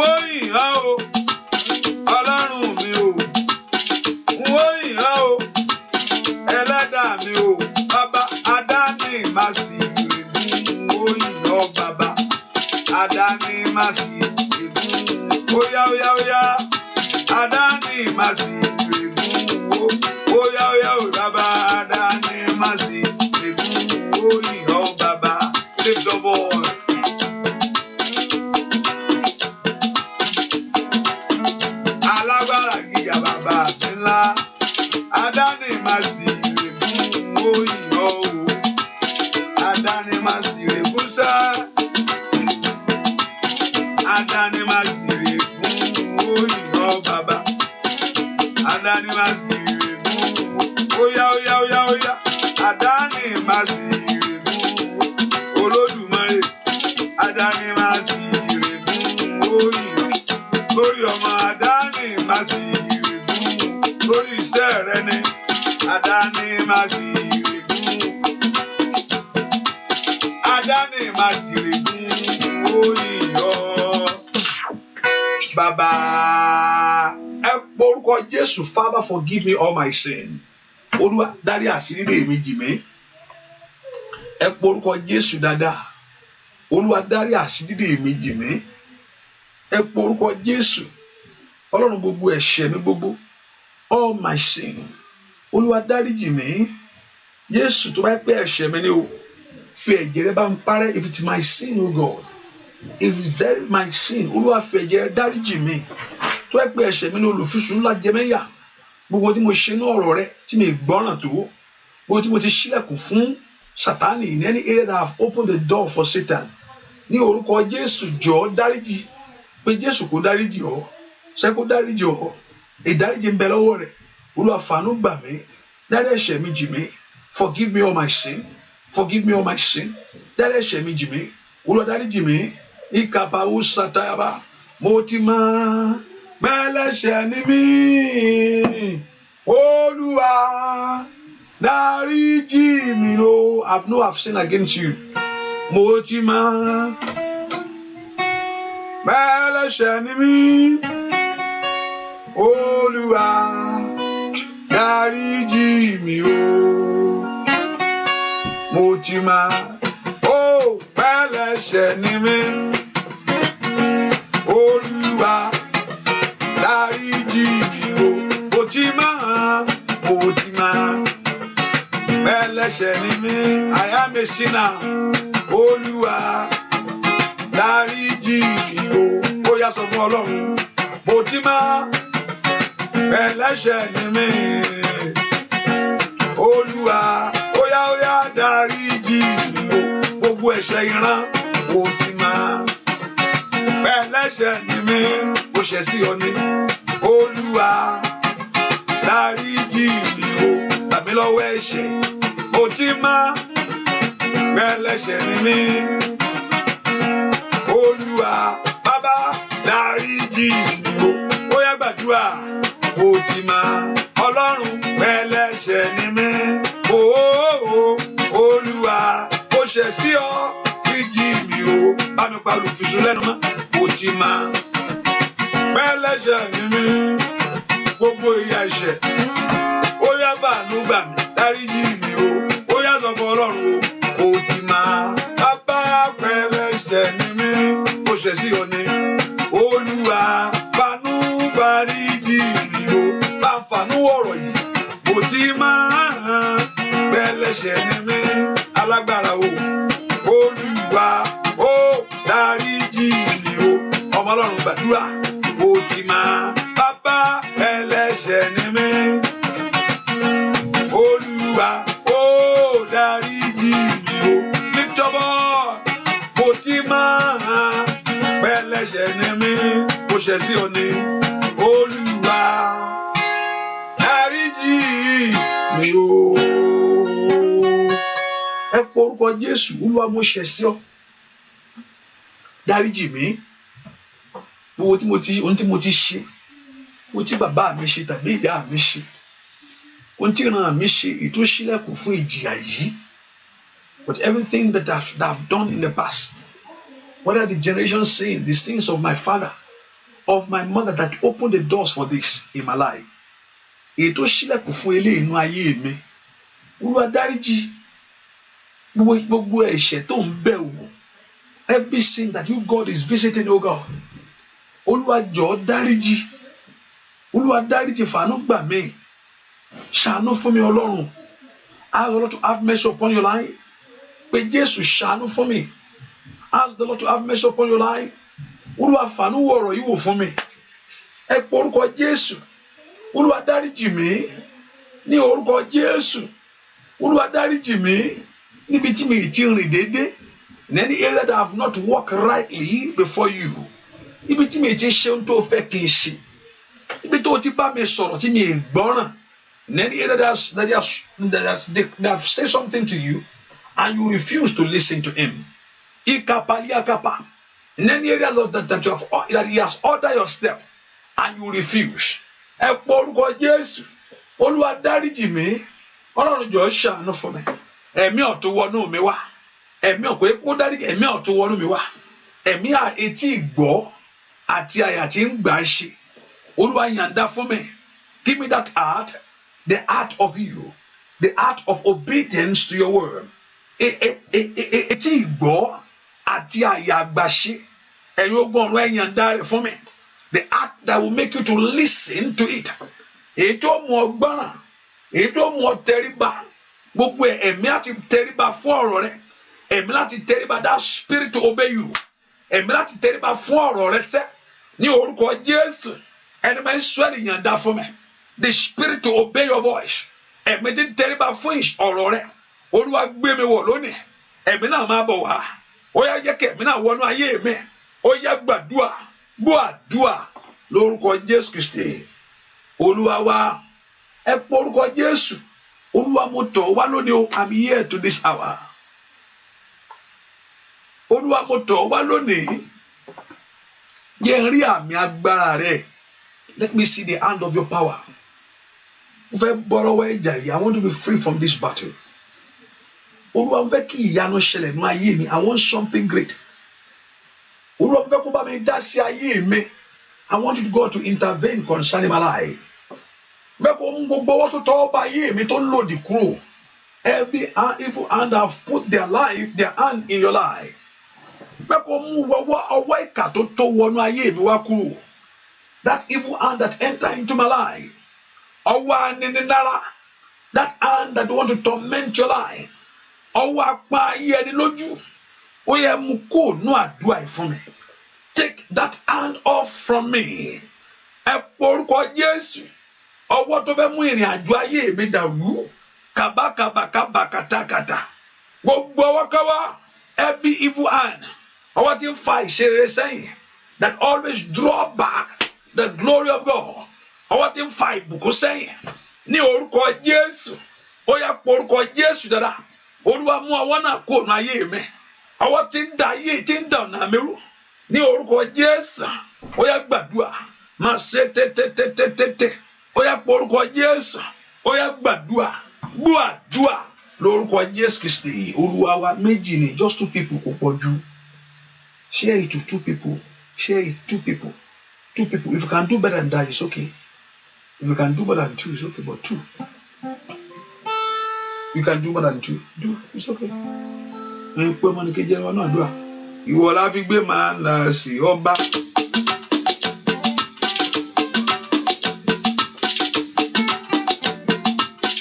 B: Ó yìn ọ́ o Ọlọ́run mi o ó yìn ọ́ o ẹlẹ́dàá mi o bàbá adáni má sì règùn ó yìn ọ́ bàbá adáni má sì règùn ó yá adáni má sì règùn ó yá o bàbá adáni má sì règùn ó yìn ọ́ bàbá lift your voice. Alágbára gíga bàbá mi ńlá adáni má sì règùn ó yìn ọ́ o adáni má sì règùn sá adáni má sì règùn ó yìn ọ́ bàbá adáni má sì règùn Oya. Àdáni máa sì règùn Olódùmarè. Àdáni máa sì règùn òyìn. Lórí ọmọ àdáni máa sì règùn. Lórí iṣẹ́ rẹ ni àdáni máa sì règùn. Àdáni máa sì règùn òyìn yọ. Bàbá ẹ porúkọ Jésù. Father, forgive me all my sin. Olúwa dárí àṣírí mi jì mí. Ẹ porúkọ Jésù dáadáa. Olúwa dárí àṣírí mi jì mí. Ẹ porúkọ Jésù. Ọlọ́run gbogbo ẹ̀ṣẹ̀ mi gbogbo. All my sin. Olúwa dárí jì mí. Jésù tó bá pẹ́ ẹ̀ṣẹ̀ mi ni o. Fi ẹ̀jẹ̀ rẹ bá ń parẹ́. If it's my sin, O God. If it's my sin, Olúwa fi ẹ̀jẹ̀ rẹ dárí jì mí. Tó bá pẹ́ ẹ̀ṣẹ̀ mi ni olùfisùn ńlá jẹ mí yà. Gbogbo tí mo ṣe ní ọ̀rọ̀ rẹ tí mi gbọ́ràn tó, gbogbo tí mo ti ṣílẹ̀kùn fún Sátánì in any area that I have opened the door for Satan, ní orúkọ Jésù jọ̀ọ́ dáríjì, pé Jésù kó dáríjì ọ́, ṣé kó dáríjì ọ́, ìdáríjì ń bẹ lọ́wọ́ rẹ̀. Olúwa fàánú gbà mí, dárí ẹ̀ṣẹ̀ mi jì mí, forgive me all my sin, forgive me all my sin, dárí ẹ̀ṣẹ̀ mi jì mí, Olúwa dáríjì mí, ìkàpàwù sàtáyàbá, mo ti máa bẹ́lẹ́ṣẹ̀ ni mí, Olúwa dáríjì mí o. I've sinned against you. Mo ti máa bẹ́lẹ́ṣẹ̀ ni mí, Olúwa dáríjì mí o. Mo ti máa bẹ́lẹ́ṣẹ̀ ni mí, Olúwa dáríjì mí o. Mo ti máa bẹ́lẹ́ṣẹ̀ ni mí. I am a sinner. Olúwa dáríjì mí o. Ó yá sọ fún Ọlọ́run. Mo ti máa bẹ́lẹ́ṣẹ̀ ni mí. Olúwa ó yá dáríjì mí o. Gbogbo ẹ̀ṣẹ̀ ìran. Mo ti máa bẹ́lẹ́ṣẹ̀ ni mí. Mo ṣẹ̀ sí ọ ni. Olúwa dáríjì mí o. Gbà mí lọ́wọ́ ẹ̀ṣẹ̀. Mo ti máa bẹ́lẹ́ṣẹ̀ ni mí. Olúwa bàbá dáríjì mí o. Ó yá gbàdúrà. Mo ti máa Ọlọ́run bẹ́lẹ́ṣẹ̀ ni mí. Olúwa ó ṣẹ̀ sí ọ. Dáríjì mí o. Bá mi pa olùfisùn lẹ́nu mọ́. Mo ti máa bẹ́lẹ́ṣẹ̀ ni mí. Gbogbo ìyà ẹ̀ṣẹ̀. Ó yá gbàánú gbà mí. Dáríjì mí o. Ó yá sọ fún Ọlọ́run o. Mo ti máa bàbá bẹ́lẹ́ṣẹ̀ ni mí. Mo ṣẹ̀ sí ọ ni. Olúwa fàánú dáríjì mí o. Bá ń fàánú ọ̀rọ̀ yìí. Mo ti máa bẹ́lẹ́ṣẹ̀ ni mí. Alágbára o. Olúwa ó dáríjì mí o. Ọmọ Ọlọ́run gbàdúrà. Mo ti máa bàbá ẹlẹ́ṣẹ̀ ni mí. Olúwa ó dáríjì mí o. Lift your voice. Mo ti máa bẹ́lẹ́ṣẹ̀ ni mí. Mo ṣẹ̀ sí ọ ni. Olúwa dáríjì mí o. Ẹ pọ orúkọ Jésù. Olúwa mo ṣẹ̀ sí ọ. Dáríjì mí. Gbogbo ohun tí mo ti ṣe, ohun tí bàbá mi ṣe tàbí ìyá mi ṣe, ohun tí ìran mi ṣe, ètò ṣílẹ̀kùn fún ìjìyà yìí. But everything that I've done in the past, whether the generation sin, the sins of my father, of my mother that opened the doors for this in my life, ètò ṣílẹ̀kùn fún eléyìí inú ayé mi. Olúwa dáríjì gbogbo ẹ̀ṣẹ̀ tó ń bẹ̀ wò. Every sin that you God is visiting, oh God. Olúwa jọ̀ọ́ dáríjì. Olúwa dáríjì fàánú gbà mí. Ṣàánú fún mi Ọlọ́run. Ask the Lord to have mercy upon your life. Pé Jésù ṣàánú fún mi. Ask the Lord to have mercy upon your life. Olúwa fàánú wo ọ̀rọ̀ yìí wò fún mi. Ẹ pọ orúkọ Jésù. Olúwa dáríjì mí. Ní orúkọ Jésù. Olúwa dáríjì mí. Níbi tí mi ti rìn déédéé. In any area that I have not walked rightly before you. Ibi tí mi ti ṣe ohun tó fẹ́ kí n ṣe. Ibi tó ti bá mi sọ̀rọ̀ tí mi gbọ́ràn. In any area that have said something to you and you refuse to listen to him. In any areas of that he has ordered your step and you refuse. Ẹ pọ orúkọ Jésù. Olúwa dáríjì mí. Ọlọ́run jọ̀ọ́ ṣàánú fún mi. Ẹ̀mí ọ̀tún wọnú mi wá. Ẹ̀mí ọ̀pọ̀ epo dáríjì. Ẹ̀mí ọ̀tún wọnú mi wá. Ẹ̀mí etí ìgbọ́ àti àyà tí ń gbà ṣe. Olúwa yàǹda fún mi. Give me that heart, the heart of you, the heart of obedience to your word. Etí ìgbọ́ àti àyà àgbà ṣe. Ẹ̀yin ogun ọ̀run ẹ yàǹda rẹ̀ fún mi. The heart that will make you to listen to it. Èyí tó mú ọ gbọ́ràn, èyí tó mú ọ tẹríba, gbogbo ẹ̀mí láti tẹríba fún ọ̀rọ̀ rẹ, ẹ̀mí láti tẹríba, that spirit to obey you, ẹ̀mí láti tẹríba fún ọ̀rọ̀ rẹ sẹ́, ní orúkọ Jésù, ẹni máa ń sọ ènìyàn dá fún mi. The spirit to obey your voice, ẹ̀mí tí ń tẹríba fún ọ̀rọ̀ rẹ, Olúwa gbé mi wọ̀ lónìí, ẹ̀mí náà máa bọ̀ wá, ó yá jẹ́ kí ẹ̀mí náà wọnú ayé mi, ó yá gbàdúrà. Gbọ́ àdúrà lórúkọ Jésù Kristi. Olúwa wa, ẹ pọ orúkọ Jésù. Olúwa mo tọ̀ wá lónìí o. I'm here to this hour. Olúwa mo tọ̀ wá lónìí. Jẹ́ n rí àmì agbára rẹ. Let me see the hand of your power. Mo fẹ́ bọ́ lọ́wọ́ ẹ̀jà yìí. I want to be free from this battle. Olúwa mo fẹ́ kí ìyanu ṣẹlẹ̀ nínú ayé mi. I want something great. Olúwa mo fẹ́ kó bá mi dá sí ayé mi. I want you to God to intervene concerning my life. Bẹ́ẹ̀ kó mú gbogbo ọwọ́ tó tọ́ bá ayé mi tó lòdì kúrò. Every evil hand have put their hand in your life. Bẹ́ẹ̀ kó mú ọwọ́ ìkà tó wọnú ayé mi wá kúrò. That evil hand that enter into my life. Ọwọ́ anínilára. That hand that want to torment your life. Ọwọ́ apá ayé ẹni lójú. Ó yẹ mú kó nú àdúrà fún mi. Take that hand off from me. Ẹ pọ orúkọ Jésù. Ọwọ́ tó fẹ́ mú ìrìn àjò ayé mi dàrú. Kàbàkàbàkàbà kàtàkàtà. Gbogbo ọwọ́kọ́wọ́. Every evil hand. Ọwọ́ tí ń fa ìṣeré sẹ́yìn. That always draw back the glory of God. Ọwọ́ tí ń fa ìbùkún sẹ́yìn. Ní orúkọ Jésù. Ó yẹ pọ orúkọ Jésù dáadáa. Olúwa mú ọwọ́ náà kúrò ní ayé mi. Ọwọ́ tí ń da ayé tí ń da ọ̀nà mi rú. Ní orúkọ Jésù, ó yá gbàdúrà, máa ṣe tètè, ó yá pọ orúkọ Jésù, ó yá gbàdúrà, gbọ́ àdúrà lórúkọ Jésù Kristi. Olúwa wa méjì ni, just 2 people kò pọ̀ jù. Share it to 2 people, share it 2 people, 2 people. If you can do better than that, it's okay. If you can do better than 2, it's okay, but 2. You can do better than 2, do, it's okay. Ẹ pé ọmọ nìkejì ẹ̀rọ náà dùn à. Ìwọ la fi gbé máa nà sí ọba.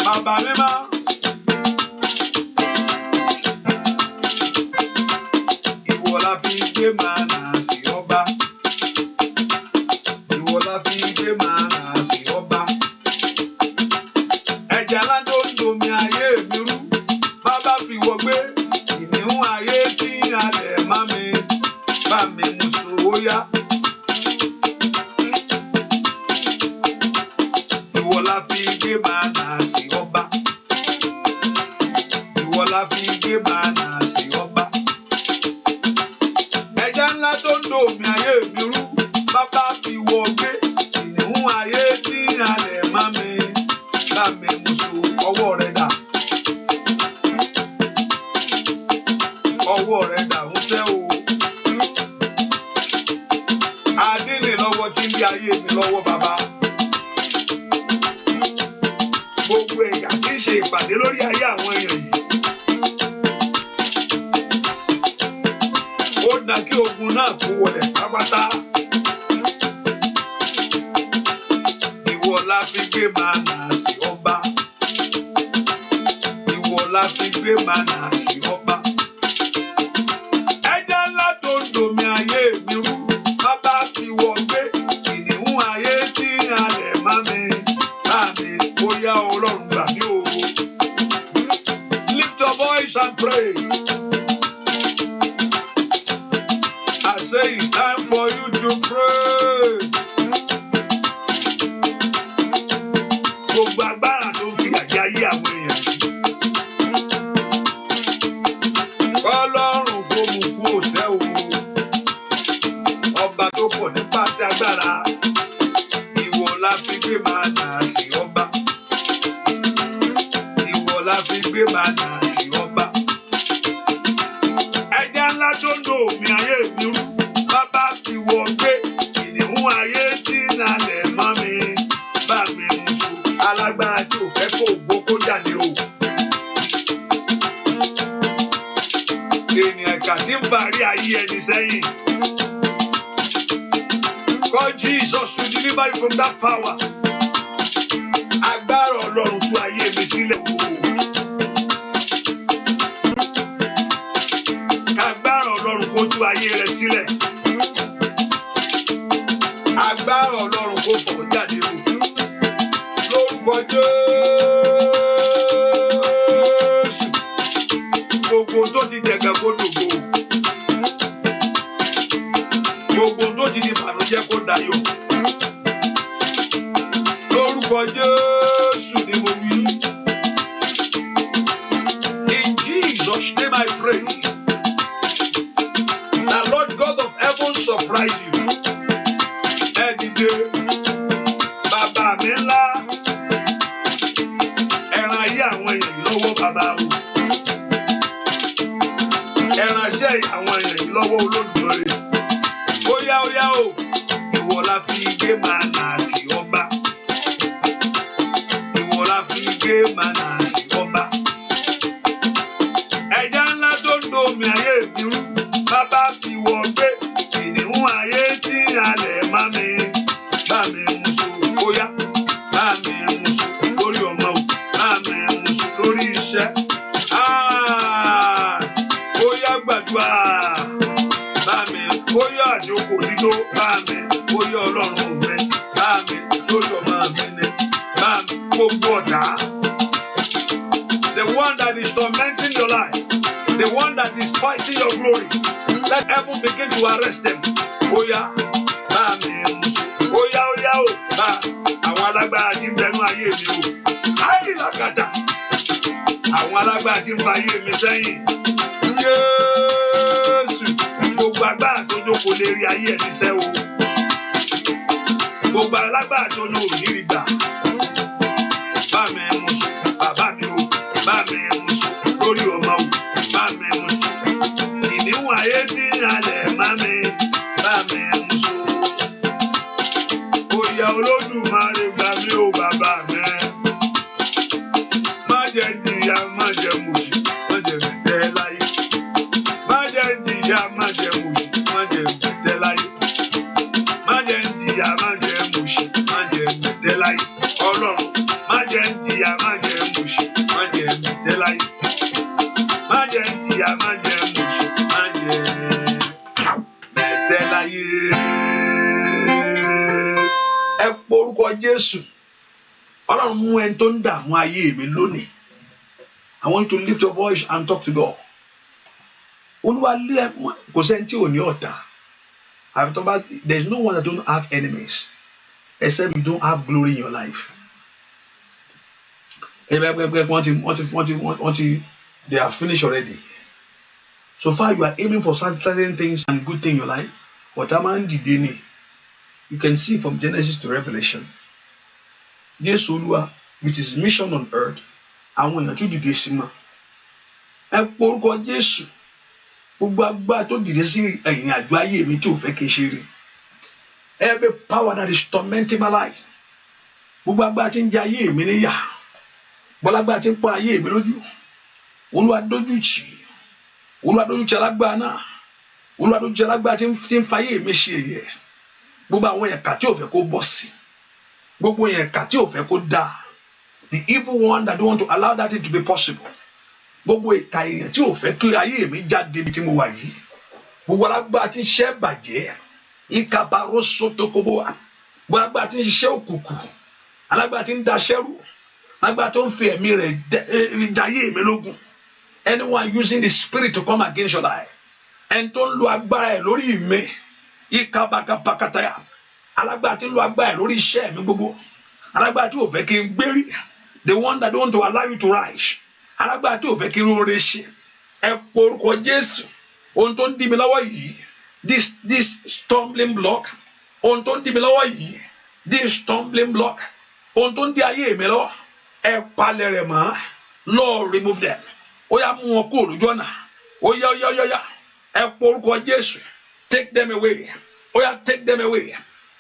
B: Bàbá mi máa. Ìwọ la fi gbé máa nà sí ọba. Ìwọ la fi gbé máa nà sí ọba. Ẹ̀jẹ̀ aládòdò mi ayé mi rú. Bàbá fi wọ gbé. Ìníhùn ayé tí alẹ̀ má mi. Bá mi mú sòwò yá. Ìwọ la fi gbé máa nà sí ọba. Ìwọ la fi gbé máa nà sí ọba. Ẹja ńlá tó ń dò mí ayé mi rú. Bàbá fi wọ gbé. Ìníhùn ayé tí alẹ̀ má mi. Bá mi mú sòwò ọwọ́ rẹ̀ dà. Ọwọ́ rẹ̀ dà ń sẹ́ o. Adélè lọ́wọ́ tí ń bí ayé mi lọ́wọ́ bàbá. Gbogbo ẹ̀yà tí ń ṣe ìpàdé lórí ayé àwọn èèyàn yìí. Ó dá kí ogun náà kó wọlé pápátá. Ìwọ la fi gbé máa nà sí ọba. Ìwọ la fi gbé máa nà sí ọba. Ẹja ńlá tó ń dòmí ayé mi rú. Bàbá fi wọ gbé. Ìníhùn ayé tí alẹ̀ má mi. Láàmì bóyá Ọlọ́run gbà mí o. Lift your voice and pray. I say it's time for you to pray. Gbogbo agbára tó gbé màánà sí ọba. Ẹja ńlá tó ń lo omi ayé mi rú, bàbá fi wọ gbé ìníhùn ayé tí nalẹ̀ mọ́ mi. Bá mi mú so alágbára tí ò fẹ́ kó gbókó jáde o. Ènìyàn kà tí ń parí ayé ẹni sẹ́yìn. God Jesus to deliver you from that power. Agbára Ọlọ́run tú ayé mi sílẹ̀ o. Agbára Ọlọ́run kó tú ayé rẹ sílẹ̀. Agbára Ọlọ́run kó fọ̀ jáde o. Lórúkọ Jésù. Gbogbo tó ti dẹ̀gẹ̀ kó dògbò. Gbogbo tó ti di ìbànújẹ́ kó dayọ̀. Lórúkọ Jésù ni mo wí. In Jesus' name I pray. The Lord God of heaven surprise you. Ẹ dìde, bàbá mi ńlá. Ẹran ayé àwọn èèyàn yìí lọ́wọ́ bàbá o. Ẹran ayé àwọn èèyàn yìí lọ́wọ́ Olódùmarè. Óyá óyá o, ìwọ la fi gbé màánà sí ọba. Ìwọ la fi gbé màánà sí ọba. Ẹja ńlá tó ń do omi ayé mi rú, bàbá fi wọ gbé ìníhùn ayé tí alẹ̀ má mi. Bá mi mú so, óyá, bá mi mú so lórí ọmọ o, bá mi mú so lórí iṣẹ́. Óyá gbàdúrà. Bóyá àjòkò dídó bá mi, bóyá Ọlọ́run mi, bá mi, lórí ọmọ mi ni, bá mi, gbogbo ọ̀tá. The one that is tormenting your life, the one that is fighting your glory, let heaven begin to arrest them. Bóyá bá mi musu, bóyá óyá o, bá àwọn alágbára tí ń bẹnu ayé mi o. Ayé làkàtà, àwọn alágbára tí ń ba ayé mi sẹ́yìn. Jésù. Gbogbo agbára tó jókòó lérí ayé ẹni sẹ́ o. Gbogbo alágbára tó ní òmìnirí gbà. Bá mi mú sùn, bàbá mi o. Bá mi mú sùn, lórí ọmọ o. Bá mi mú sùn. Ìníhùn ayé tí alẹ̀ má mi. Bá mi mú sùn. Oyè Olódùmarè gbà mí o bàbá mi. Má jẹ́ jìyà, má jẹ́ mòṣì, má jẹ́ tẹ́ láyé. Má jẹ́ jìyà, má jẹ́ mòṣì, má jẹ́ tẹ́ láyé. Má jẹ́ jìyà, má jẹ́ mòṣì, má jẹ́ tẹ́ láyé. Ọlọ́run, má jẹ́ jìyà, má jẹ́ mòṣì, má jẹ́ tẹ́ láyé. Má jẹ́ jìyà, má jẹ́ mòṣì, má jẹ́ tẹ́ láyé. Ẹ porúkọ Jésù. Ọlọ́run mú ẹni tó ń dààmú ayé mi lónìí. I want you to lift your voice and talk to God. Olúwa lé kò sẹ́ni tí ò ní ọ̀tá. There is no one that don't have enemies except you don't have glory in your life. They are finished already. So far you are aiming for certain things and good things in your life. But you can see from Genesis to Revelation. Yes, Olúwa, with his mission on earth, àwọn èèyàn tún dìde sí mọ́. Ẹ porúkọ Jésù. Gbogbo agbára tó dìde sí ìrìn àjò ayé mi tí ò fẹ́ kí n ṣe rí. Every power that is tormenting my life. Gbogbo agbára tí ń jẹ ayé mi níyà. Gbogbo agbára tí ń pọ́n ayé mi lójú. Olúwa dójú tì. Olúwa dójú tì alágbára náà. Olúwa dójú tì alágbára tí ń fa ayé mi ṣe ẹ̀yẹ. Gbogbo àwọn ẹ̀ka tí ò fẹ́ kó bọ́ sí. Gbogbo ẹ̀ka tí ò fẹ́ kó dáa. The evil one that don't want to allow that thing to be possible. Gbogbo ìka èèyàn tí ò fẹ́ kí ayé mi jáde bí tí mo wà yìí. Gbogbo alágbára tí ń ṣe bàjẹ́. Ìkàbàrò sótókòbó wa. Gbogbo alágbára tí ń ṣiṣẹ́ òkùnkùn. Alágbára tí ń daṣẹ́rú. Alágbára tó ń fi ẹ̀mí rẹ̀ jayé mi lógun. Anyone using the spirit to come against your life. Ẹni tó ń lo agbára ẹ̀ lórí mi. Ìkàbàkàbàkàtàyà. Alágbára tí ń lo agbára ẹ̀ lórí iṣẹ́ mi gbogbo. Alágbára tí ò fẹ́ kí n gbérí. The one that don't want to allow you to rise. Alágbára tí ò fẹ́ kí n rọrẹ ṣe. Ẹ porúkọ Jésù. Ohun tó ń dí mi lọ́wọ́ yìí. This stumbling block. Ohun tó ń dí mi lọ́wọ́ yìí. This stumbling block. Ohun tó ń dí ayé mi lọ́wọ́. Ẹ palẹ̀ rẹ̀ mọ́. Lord, remove them. Oya mú wọn kúrò lójú ọ̀nà. Oya. Ẹ pọ orúkọ Jésù. Take them away. Oya, take them away.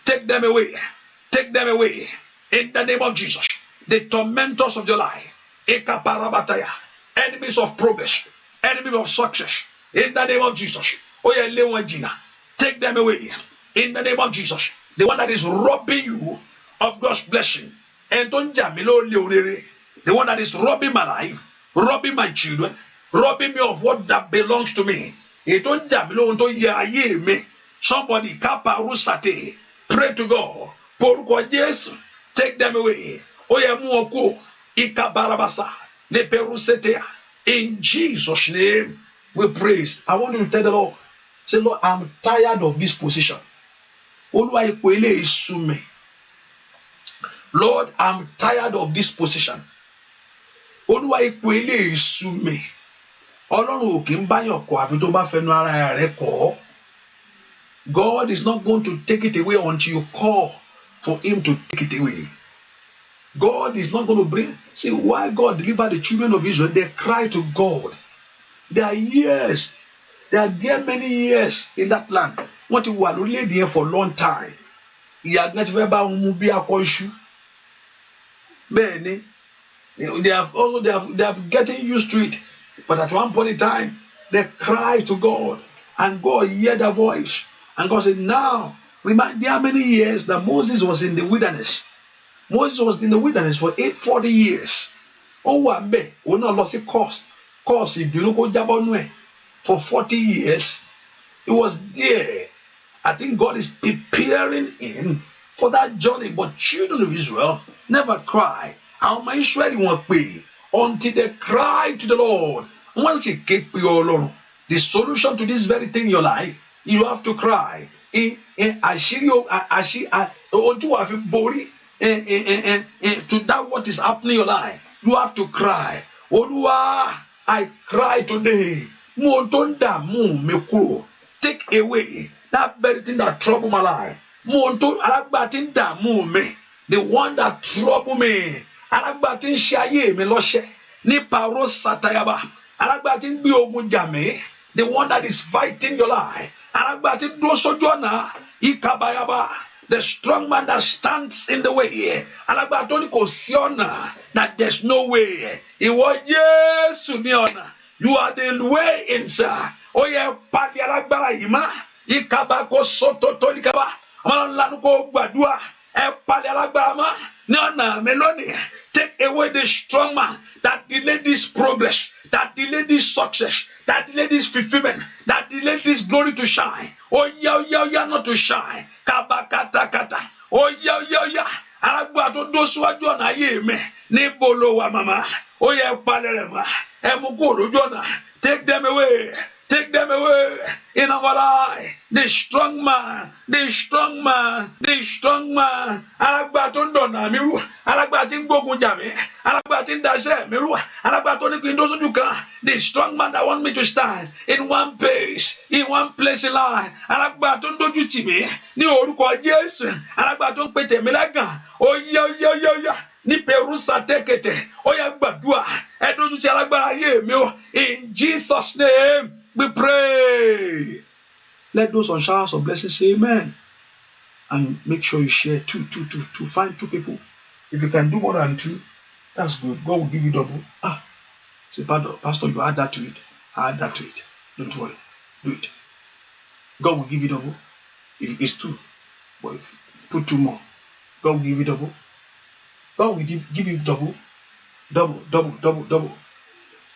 B: Take them away. Take them away. In the name of Jesus. The tormentors of your life. Ekaparabataya. Enemies of progress. Enemies of success. In the name of Jesus. Oya, lé wọn jìnnà. Take them away. In the name of Jesus. The one that is robbing you of God's blessing. And don't the one that is robbing my life, robbing my children, robbing me of what that belongs to me. Somebody pray to God. Take them away. In Jesus' name we praise. I want you to tell the Lord, say, Lord, I'm tired of this position. Lord, I'm tired of this position. Olúwa ipò ilé èṣù mi. Ọlọ́run ò kì í báyọ̀ kọ̀ àfi tó bá fẹnu ara rẹ̀ kọ̀. God is not going to take it away until you call for him to take it away. God is not going to bring. See why God delivered the children of Israel. They cry to God. There are years. There are there many years in that land. Wọ́n ti wà lórílẹ̀-èdè yẹn for a long time. Ìyà gan ti fẹ́ bá wọn mú bí akọ iṣu. Bẹ́ẹ̀ni, they have getting used to it. But at one point in time, they cry to God, and God heard their voice. And God said, now, remind there are many years that Moses was in the wilderness. Moses was in the wilderness for 40 years. Oh, wambe, ona lost course ìbínú kó jábọ́ nú ẹ̀. For 40 years, he was there. I think God is preparing him for that journey. But children of Israel never cry. Àwọn ọmọ Israẹli wọn pè until they cry to the Lord. Wọ́n sì ké pe Ọlọ́run. The solution to this very thing in your life, you have to cry. Àṣírí ojú wa fi borí to that what is happening in your life. You have to cry. Olúwa, I cry today. Mú ohun tó ń dààmú mi kúrò. Take away that very thing that trouble my life. Mú ohun tó alágbára tí ń dààmú mi. The one that trouble me. Alágbára tí ń ṣe ayé mi lọ́ṣẹ́. Ní paro satayaba. Alágbára tí ń gbé ogun jà mí. The one that is fighting your life. Alágbára tí ń dúró sójú ọ̀nà. Ikabayaba. The strong man that stands in the way. Alágbára tó ní kò sí ọ̀nà. That there's no way. Ìwọ Jésù ní ọ̀nà. You are the way inside. Ó yẹ pàdé alágbára yìí má. Ìkàbà kò sọ́tò tó ní kaba. Ọmọ ńlá ní kò gbàdúrà. Ẹ pàdé alágbára má. Ní ọ̀nà mi lónìí. Take away the strong man that delayed this progress, that delayed this success, that delayed this fulfillment, that delayed this glory to shine. Oh yeah, not to shine. Kata. Oh yeah. Alágbára tó dó síwájú ọ̀nà ayé mi. Níbo ló wà màmá? Ó yẹ palẹ̀ rẹ̀ mọ́. Ẹ mú kúrò lójú ọ̀nà. Take them away. Take them away in our life. The strong man. Alágbára tó ń dọ̀nà mi rú. Alágbára tí ń gbógun jà mí. Alágbára tí ń daṣẹ́ mi rú. Alágbára tó ní kí n dó sójú kan. The strong man that want me to stand in one place in life. Alágbára tó ń dójú tì mí ní orúkọ Jésù. Alágbára tó ń pè tèmi lágàn. Ó yá. Ní Perusa tekete. Ó yá gbàdúrà. Ẹ dójú tì alágbára ayé mi o. In Jesus' name. We pray. Let those on showers of blessings say amen. And make sure you share two. Find 2 people. If you can do more than 2, that's good. God will give you double. Say, Pastor, you add that to it. I add that to it. Don't worry. Do it. God will give you double. If it's 2, but if you put 2 more, God will give you double. God will give you double. Double.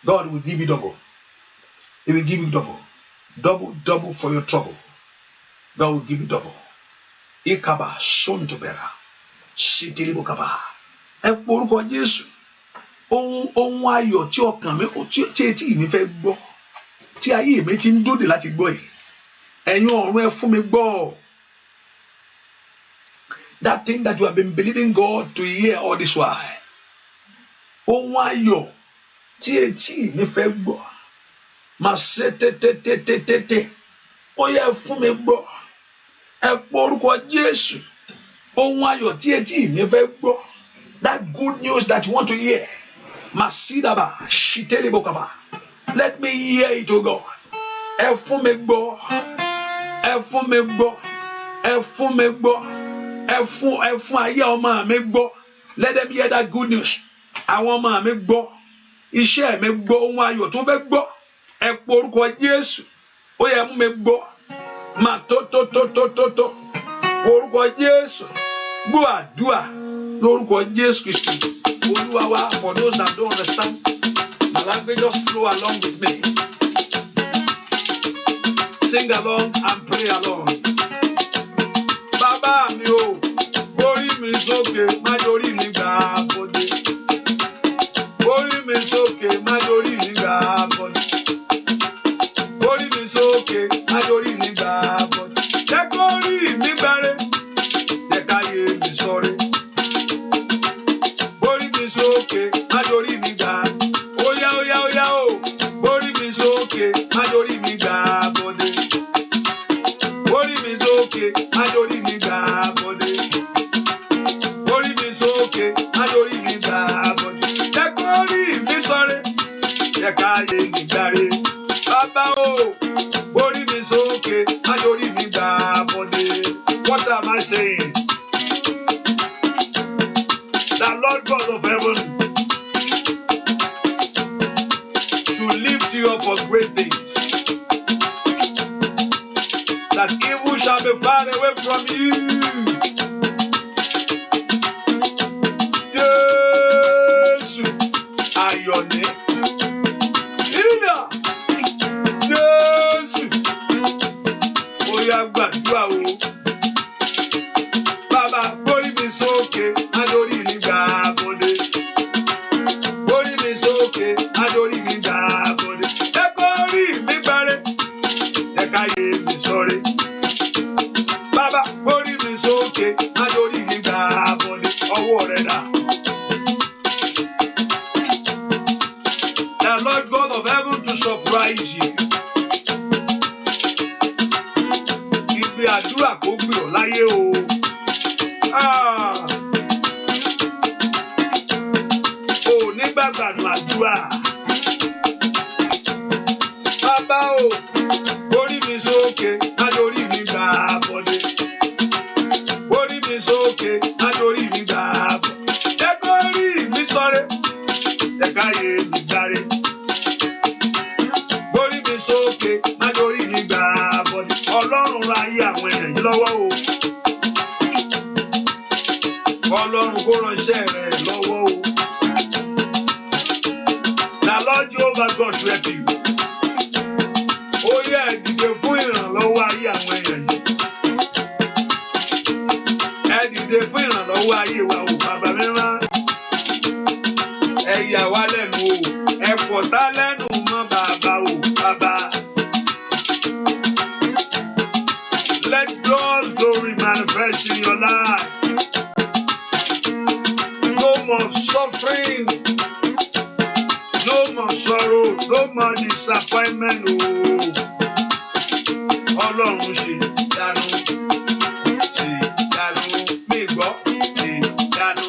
B: God will give you double. He will give you double. Double for your trouble. God will give you double. Ikaba sontobera. Sitilibokaba. Ẹ porúkọ Jésù. Ohun ayọ̀ tí ọkàn mi kò tí etí mi fẹ́ gbọ́. Tí ayé mi ti ń dóde láti gbọ́ yìí. Ẹ̀yin ọ̀run ẹ fún mi gbọ́. That thing that you have been believing God to hear all this while. Ohun ayọ̀ tí etí mi fẹ́ gbọ́. Ma se te. Ó yẹ fún mi gbọ́. Ẹ porúkọ Jésù. Ohun ayọ̀ tí etí mi fẹ́ gbọ́. That good news that you want to hear. Masidaba, Shitelebokaba. Let me hear it, O God. Efumegbo, Efumegbo, Efumegbo, Efun aye ọmọ mi gbọ́. Let them hear that good news. Àwọn ọmọ mi gbọ́. Iṣẹ́ mi gbọ́. Ohun ayọ̀ tó fẹ́ gbọ́. Ẹ po orúkọ Jésù. Ó yẹ mú mi gbọ́. Mà tó. Orúkọ Jésù. Gbọ́ àdúrà lórúkọ Jésù Kristi. Olúwa wa, for those that don't understand, the language just flow along with me. Sing along and pray along. Bàbá mi o, borí mi sókè, má dorí mi gbà bọ́dé. Borí mi sókè, má dorí mi gbà bọ́dé. Borí mi sókè, má dorí mi gbà bọ́dé. Jẹ́ kó rí mi gbáre, jẹ́ ká yé mi sọ́re. Borí mi sókè, má dorí mi gbà. Óyá o, borí mi sókè, má dorí mi gbà bọ́dé. Borí mi sókè, má dorí mi gbà bọ́dé. Borí mi sókè, má dorí mi gbà bọ́dé. Jẹ́ kó rí mi sọ́re, jẹ́ ká yé mi gbáre. Bàbá o, borí mi sókè, má dorí mi gbà bọ́dé. What am I saying? The Lord God of heaven to lift you up for great things. That evil shall be far away from you. Jésù ayọ̀ni. Ìyá Jésù. Ó yá gbàdúrà o. Bàbá borí mi sókè, má dorí mi gbà bọ́dé. Borí mi sókè, má dorí mi gbà bọ́dé. Jẹ́ kó rí mi gbáre, jẹ́ ká yé mi sọ́re. Bàbá borí mi sókè, má dorí mi gbà bọ́dé. Ọwọ́ rẹ̀ dà. The Lord God of heaven to surprise you. Ìgbé àdúrà kó gbìrọ̀ láyé o. O nígbàgbànú àdúrà. Bàbá o, borí mi sókè, má dorí mi gbà bọ́dé. Borí mi sókè, má dorí mi gbà bọ́dé. Jẹ́ kó rí mi sọ́re, jẹ́ ká yé mi gbáre. Borí mi sókè, má dorí mi gbà bọ́dé. Ọlọ́run ra ayé àwọn èèyàn yìí lọ́wọ́ o. Ọlọ́run kó ránṣẹ́ rẹ̀ lọ́wọ́ o. The Lord Jehovah God help you. Ó yẹ ẹ dìde fún ìrànlọ́wọ́ ayé àwọn èèyàn yìí. Ẹ dìde fún ìrànlọ́wọ́ ayé wa o, bàbá mi rán. Ẹ yà wá lẹ́nu o, ẹ pọ̀tá lẹ́nu mọ́ bàbá o, bàbá. Let God's glory manifest in your life. No more suffering, no more sorrow, no more disappointment. Ọlọ́run ṣe ìyanu, mi gbọ́, ṣe ìyanu,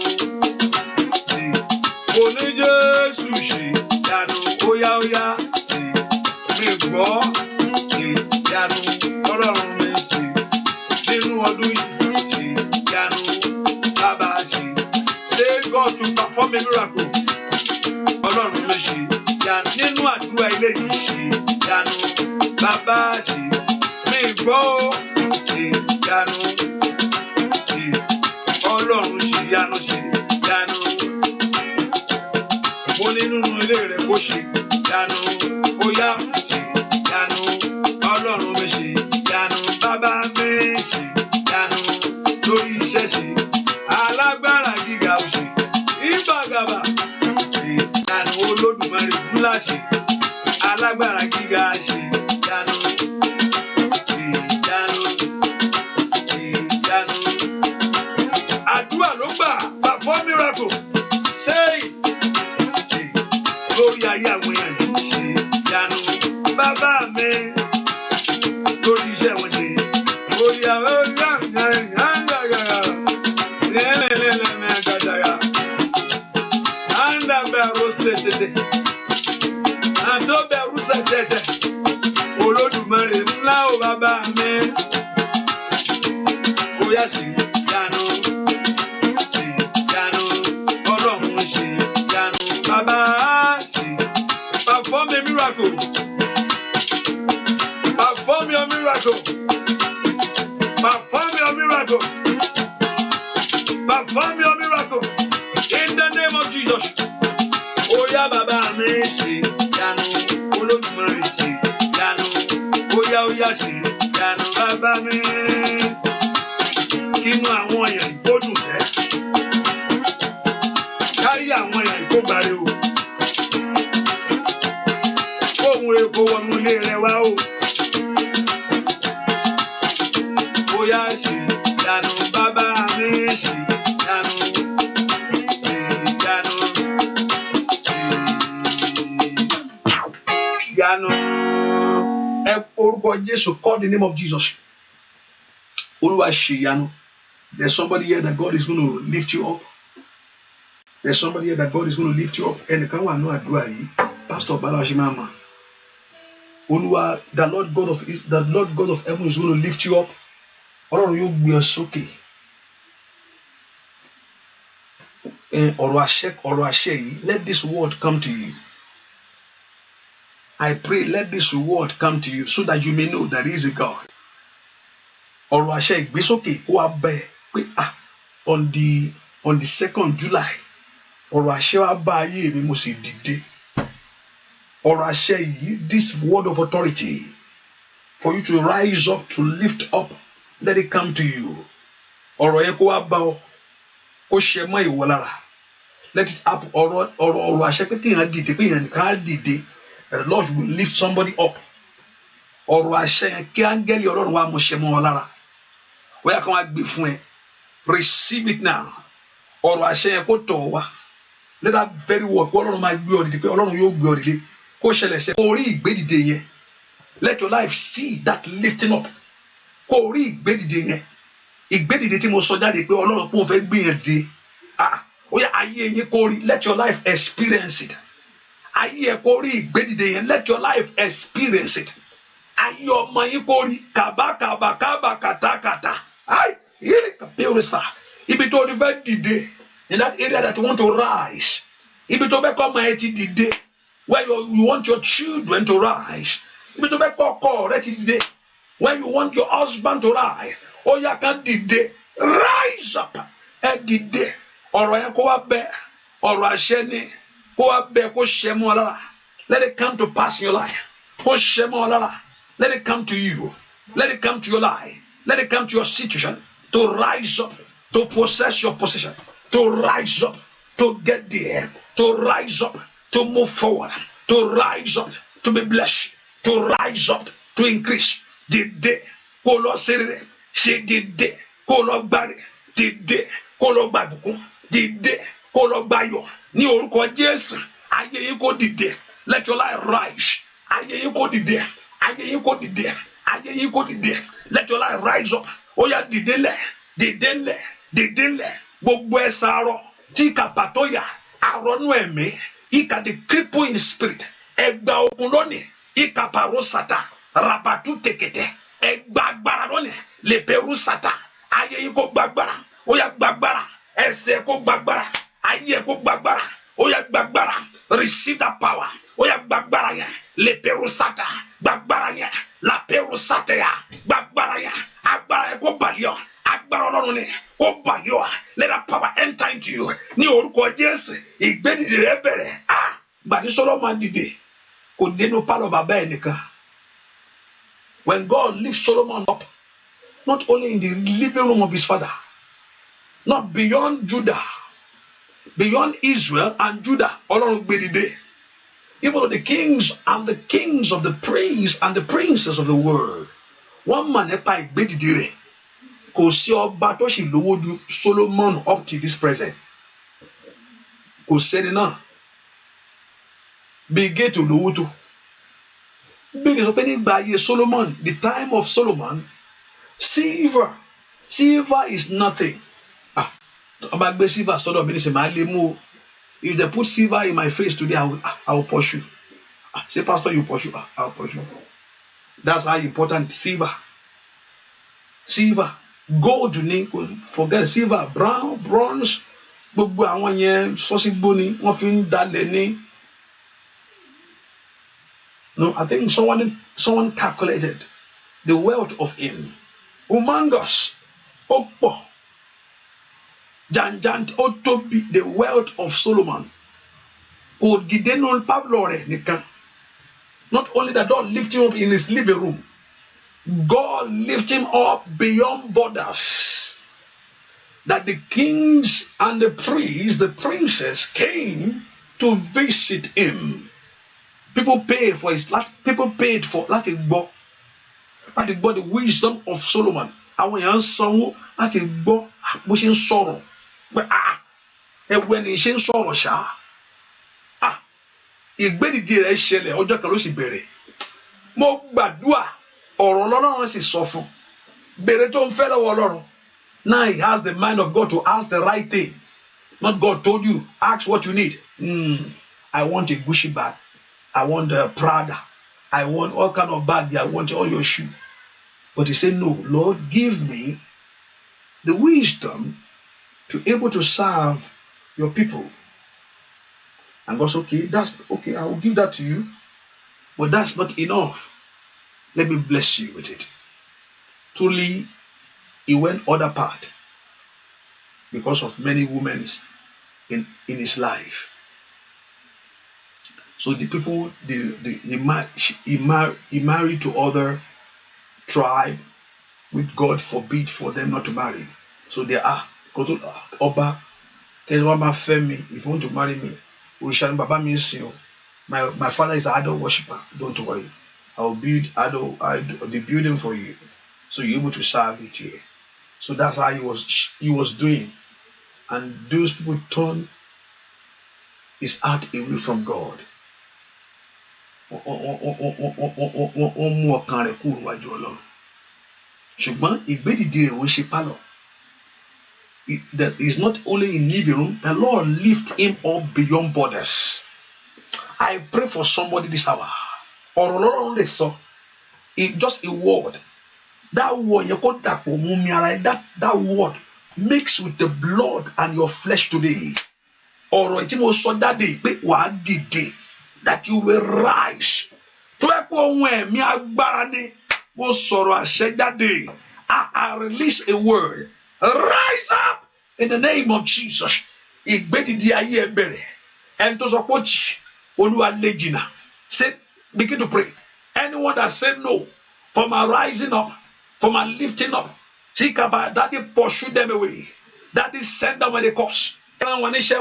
B: òní Jésù ṣe ìyanu, óyá, ṣe mi gbọ́, ṣe ìyanu, Ọlọ́run mi ṣe nínú ọdún yìí, ṣe ìyanu, bàbá ṣe. Say God to perform a miracle. Ọlọ́run ló ṣe yanu nínú àdúrà ilé yìí ṣe yanu. Bàbá ṣe mí gbọ́ ṣe yanu. Ọlọ́run ṣe yanu ṣe yanu. Mo ní nínú ilé rẹ̀ kó ṣe yanu. Ó yá ṣe yanu. Ọlọ́run mi ṣe yanu. Bàbá mi ṣe yanu. Lórí iṣẹ́ ṣe. Alágbára gíga òṣè ìbàgàbà ìyanu Olódùmarè fúláṣì alágbára gíga ṣe ìyanu àdúrà ló gbà perform miracle say lórí ayé àwọn èèyàn yìí ṣe ìyanu bàbá mi lórí iṣẹ́ wọn ṣe lórí àwọn Abarosete. Antoberusete. Olódùmarè ńlá o bàbá mi. Oya ṣe yanu. Ṣe yanu. Ọlọ́run ṣe yanu. Bàbá ṣe. Perform a miracle. Perform your miracle. Perform your miracle. Perform your miracle. In the name of Jesus. Oya bàbá mi ṣe yanu. Olódùmarè ṣe yanu. Oya ṣe yanu bàbá mi. Kínú àwọn èèyàn ìgbódùn tẹ́. Kárí àwọn èèyàn ìkógbàre o. Ohun èkó wọnú ilé rẹ wá o. Oya ṣe yanu bàbá mi ṣe yanu. Ṣe yanu. Yanu. Orúkọ Jésù, call the name of Jesus. Olúwa ṣe yanu. There's somebody here that God is going to lift you up. There's somebody here that God is going to lift you up. Ẹnìkan wà ní àdúrà yìí. Pastor Balashimama. Olúwa, the Lord God of heaven is going to lift you up. Ọlọ́run yóò gbé ọ sókè. Ọ̀rọ̀ àṣẹ yìí, let this word come to you. I pray, let this word come to you so that you may know that He is a God. Ọ̀rọ̀ àṣẹ ìgbésókè ó wá bẹ̀ pé on the 2nd July, ọ̀rọ̀ àṣẹ wá bá ayé mi mo sì dìde. Ọ̀rọ̀ àṣẹ yìí, this word of authority, for you to rise up, to lift up, let it come to you. Ọ̀rọ̀ yẹn kó wá bá ọ, kó ṣe mọ́ ìwọ lára. Let it happen. Ọ̀rọ̀ àṣẹ pé kéèyàn dìde, pé èèyàn ká dìde. The Lord will lift somebody up. Ọ̀rọ̀ àṣẹ yẹn kí áńgẹ́lì Ọlọ́run wá mo ṣe mọ́ ọ lára. Wọ́n yà kàn wá gbé fún ẹ. Receive it now. Ọ̀rọ̀ àṣẹ yẹn kó tọ̀ wá. Let that very word pé Ọlọ́run máa gbé ọ dìde, pé Ọlọ́run yóò gbé ọ dìde. Kó ṣẹlẹ̀ sẹ́, kó rí ìgbédìde yẹn. Let your life see that lifting up. Kó rí ìgbédìde yẹn. Ìgbédìde tí mo sọ jáde pé Ọlọ́run pé òun fẹ́ gbé yẹn dìde. Ó yá ayé yẹn kó rí. Let your life experience it. Ayé ẹ kó rí ìgbédìde yẹn. Let your life experience it. Ayé ọmọ yín kó rí kàbákàbà kàtàkàtà. Ibi tó ti fẹ́ dìde. In that area that you want to rise. Ibi tó fẹ́ kọ́ ọmọ ẹ ti dìde. Where you want your children to rise. Ibi tó fẹ́ kọ́ ọkọ rẹ ti dìde. When you want your husband to rise. Ó yá ká dìde. Rise up. Ẹ dìde. Ọ̀rọ̀ yẹn kó wá bẹ̀. Ọ̀rọ̀ àṣẹ ni. Kó wá bẹ̀ kó ṣẹ mọ́ ọ lára. Let it come to pass in your life. Kó ṣẹ mọ́ ọ lára. Let it come to you. Let it come to your life. Let it come to your situation. To rise up. To possess your possession. To rise up. To get there. To rise up. To move forward. To rise up. To be blessed. To rise up. To increase. Dìde. Kó lọ séré. Ṣe dìde. Kó lọ gbàre. Dìde. Kó lọ gbàbùkún. Dìde. Kó lọ gbàyọ̀. Ní orúkọ Jésù. Ayé yín kó dìde. Let your life rise. Ayé yín kó dìde. Ayé yín kó dìde. Ayé yín kó dìde. Let your life rise up. Ó yá dìde lẹ̀. Dìde lẹ̀. Dìde lẹ̀. Gbogbo ẹ̀sà arọ. Tí kàpàtó yà. Àrọ́nú ẹ̀mí. Ìkà the cripple in spirit. Ẹgbà ogun lónìí. Ìkà pàrọ̀ sàtà. Rapatu tekete. Ẹgbà agbára lónìí. Lè pẹ̀rù sàtà. Ayé yín kó gbàgbára. Ó yá gbàgbára. Ẹsẹ̀ kó gbàgbára. Ayé kó gbàgbára. Ó yá gbàgbára. Receive that power. Ó yá gbàgbára yẹn. Lè pẹ̀rù sàtà. Gbàgbára yẹn. La pẹ̀rù sàtà yà. Gbàgbára yẹn. Agbára yẹn kó bàlíọ̀. Agbára Ọlọ́run ni kó bàlíọ̀. Let that power enter into you. Ní orúkọ Jésù. Ìgbédìde rẹ bẹ̀rẹ̀. Gbàdí Solomon dìde. Kò dénú pálọ̀ bàbá ẹ̀ nìkan. When God lifts Solomon up, not only in the living room of his father, not beyond Judah, beyond Israel and Judah, Ọlọ́run gbé dìde. Even though the kings of the praise and the princes of the world, wọ́n mọ̀ nípa ìgbédìde rẹ̀. Kò sí ọba tó sì lówó ju Solomon up to this present. Kò sẹ́ni náà. Bí Géètì lówó tó. Bí Géètì sọ pé nígbà ayé Solomon, the time of Solomon, silver is nothing. Ọba gbé silver sọ́dọ̀ mi ní sè máa lè mú o. If they put silver in my face today, I will pursue. Say, Pastor, you pursue. I'll pursue. That's how important silver. Silver, gold, forget silver, brown, bronze. Gbogbo àwọn yẹn sọ́sígbó ni wọ́n fi ń dalẹ̀ ní. No, I think someone calculated the wealth of him. Humongous. Opo. Janjant Otobi, the wealth of Solomon. O dìde nù Pablo rẹ̀ nìkan. Not only that, God lift him up in his living room. God lift him up beyond borders. That the kings and the priests, the princes came to visit him. People paid for láti gbọ́ the wisdom of Solomon. Àwọn èèyàn sanwó láti gbọ́ bó ṣe ń sọ̀rọ̀. Pé ẹwẹ́ ni ṣe ń sọ̀rọ̀ ṣá. Ìgbédìde rẹ̀ ṣẹlẹ̀ ọjọ́ kan ló sì bẹ̀rẹ̀. Mo gbàdúrà ọ̀rọ̀ Ọlọ́run sì sọ fún. Bèrè tó ń fẹ́ lọ́wọ́ Ọlọ́run. Now he has the mind of God to ask the right thing. Not God told you, ask what you need. I want a Gucci bag. I want a Prada. I want all kind of bag. I want all your shoe. But he said, no, Lord, give me the wisdom to able to serve your people. And God said, okay, that's okay. I will give that to you. But that's not enough. Let me bless you with it. Truly, he went other part because of many women in his life. So the people, he married to other tribe, which God forbid for them not to marry. So they are Oba, if you want to marry me, my father is an idol worshiper. Don't worry, I'll build the building for you, so you're able to serve it here. So that's how he was doing, and those people turned his heart away from God. Ṣùgbọ́n ìgbédìde rẹ̀ ò ṣe pálọ̀. That is not only in living room, the Lord lift him up beyond borders. I pray for somebody this hour. Ọ̀rọ̀ Ọlọ́run lè sọ, just a word. That word, that word mix with the blood and your flesh today. Ọ̀rọ̀ tí mo sọ jáde pé wàá dìde, that you will rise. Tó ẹ pé ohun ẹ̀mí agbára ni mo sọ̀rọ̀ àṣẹ jáde. I release a word. Rise up in the name of Jesus. Ìgbédìde ayé ẹ bẹ̀rẹ̀. Ẹni tó sọ pé ó jì, Olúwa lé jìnnà. Say, begin to pray. Anyone that said no for my rising up, for my lifting up, Daddy pursue them away. Daddy send them when they cause. Ẹran wọn ní ṣẹ́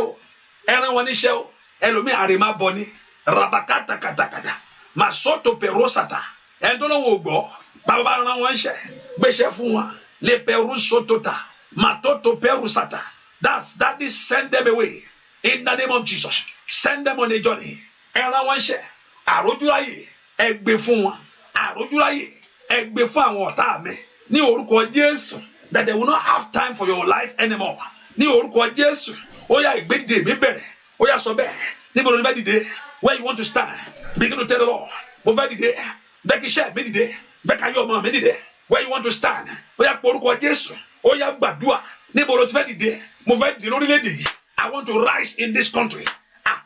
B: o. Ẹlòmí àrèmá bọ̀ ni. Rabakata katakata. Masoto perosata. Ẹni tó lọ́wọ́ gbọ́. Bàbá ran wọn ṣẹ́. Gbéṣẹ́ fún wọn. Le perusotota. Matoto perusata. Daddy send them away. In the name of Jesus. Send them on a journey. Ẹran wọn ṣẹ́. Àrójúráyè. Ẹgbẹ́ fún wọn. Àrójúráyè. Ẹgbẹ́ fún àwọn ọ̀tá mi. Ní orúkọ Jésù. That they will not have time for your life anymore. Ní orúkọ Jésù. Ó yá ìgbédìde mi bẹ̀rẹ̀. Ó yá sọ bẹ́ẹ̀. Níbo ló ní bá dìde? Where you want to stand? Begin to tell the Lord. Mo fẹ́ dìde. Bẹ́ẹ̀ kí iṣẹ́ mi dìde. Bẹ́ẹ̀ ká yọ ọmọ mi dìde. Where you want to stand? Ó yá porúkọ Jésù. Ó yá gbàdúrà. Níbo ló ti fẹ́ dìde? Mo fẹ́ dìde lórílẹ̀-èdè yìí. I want to rise in this country.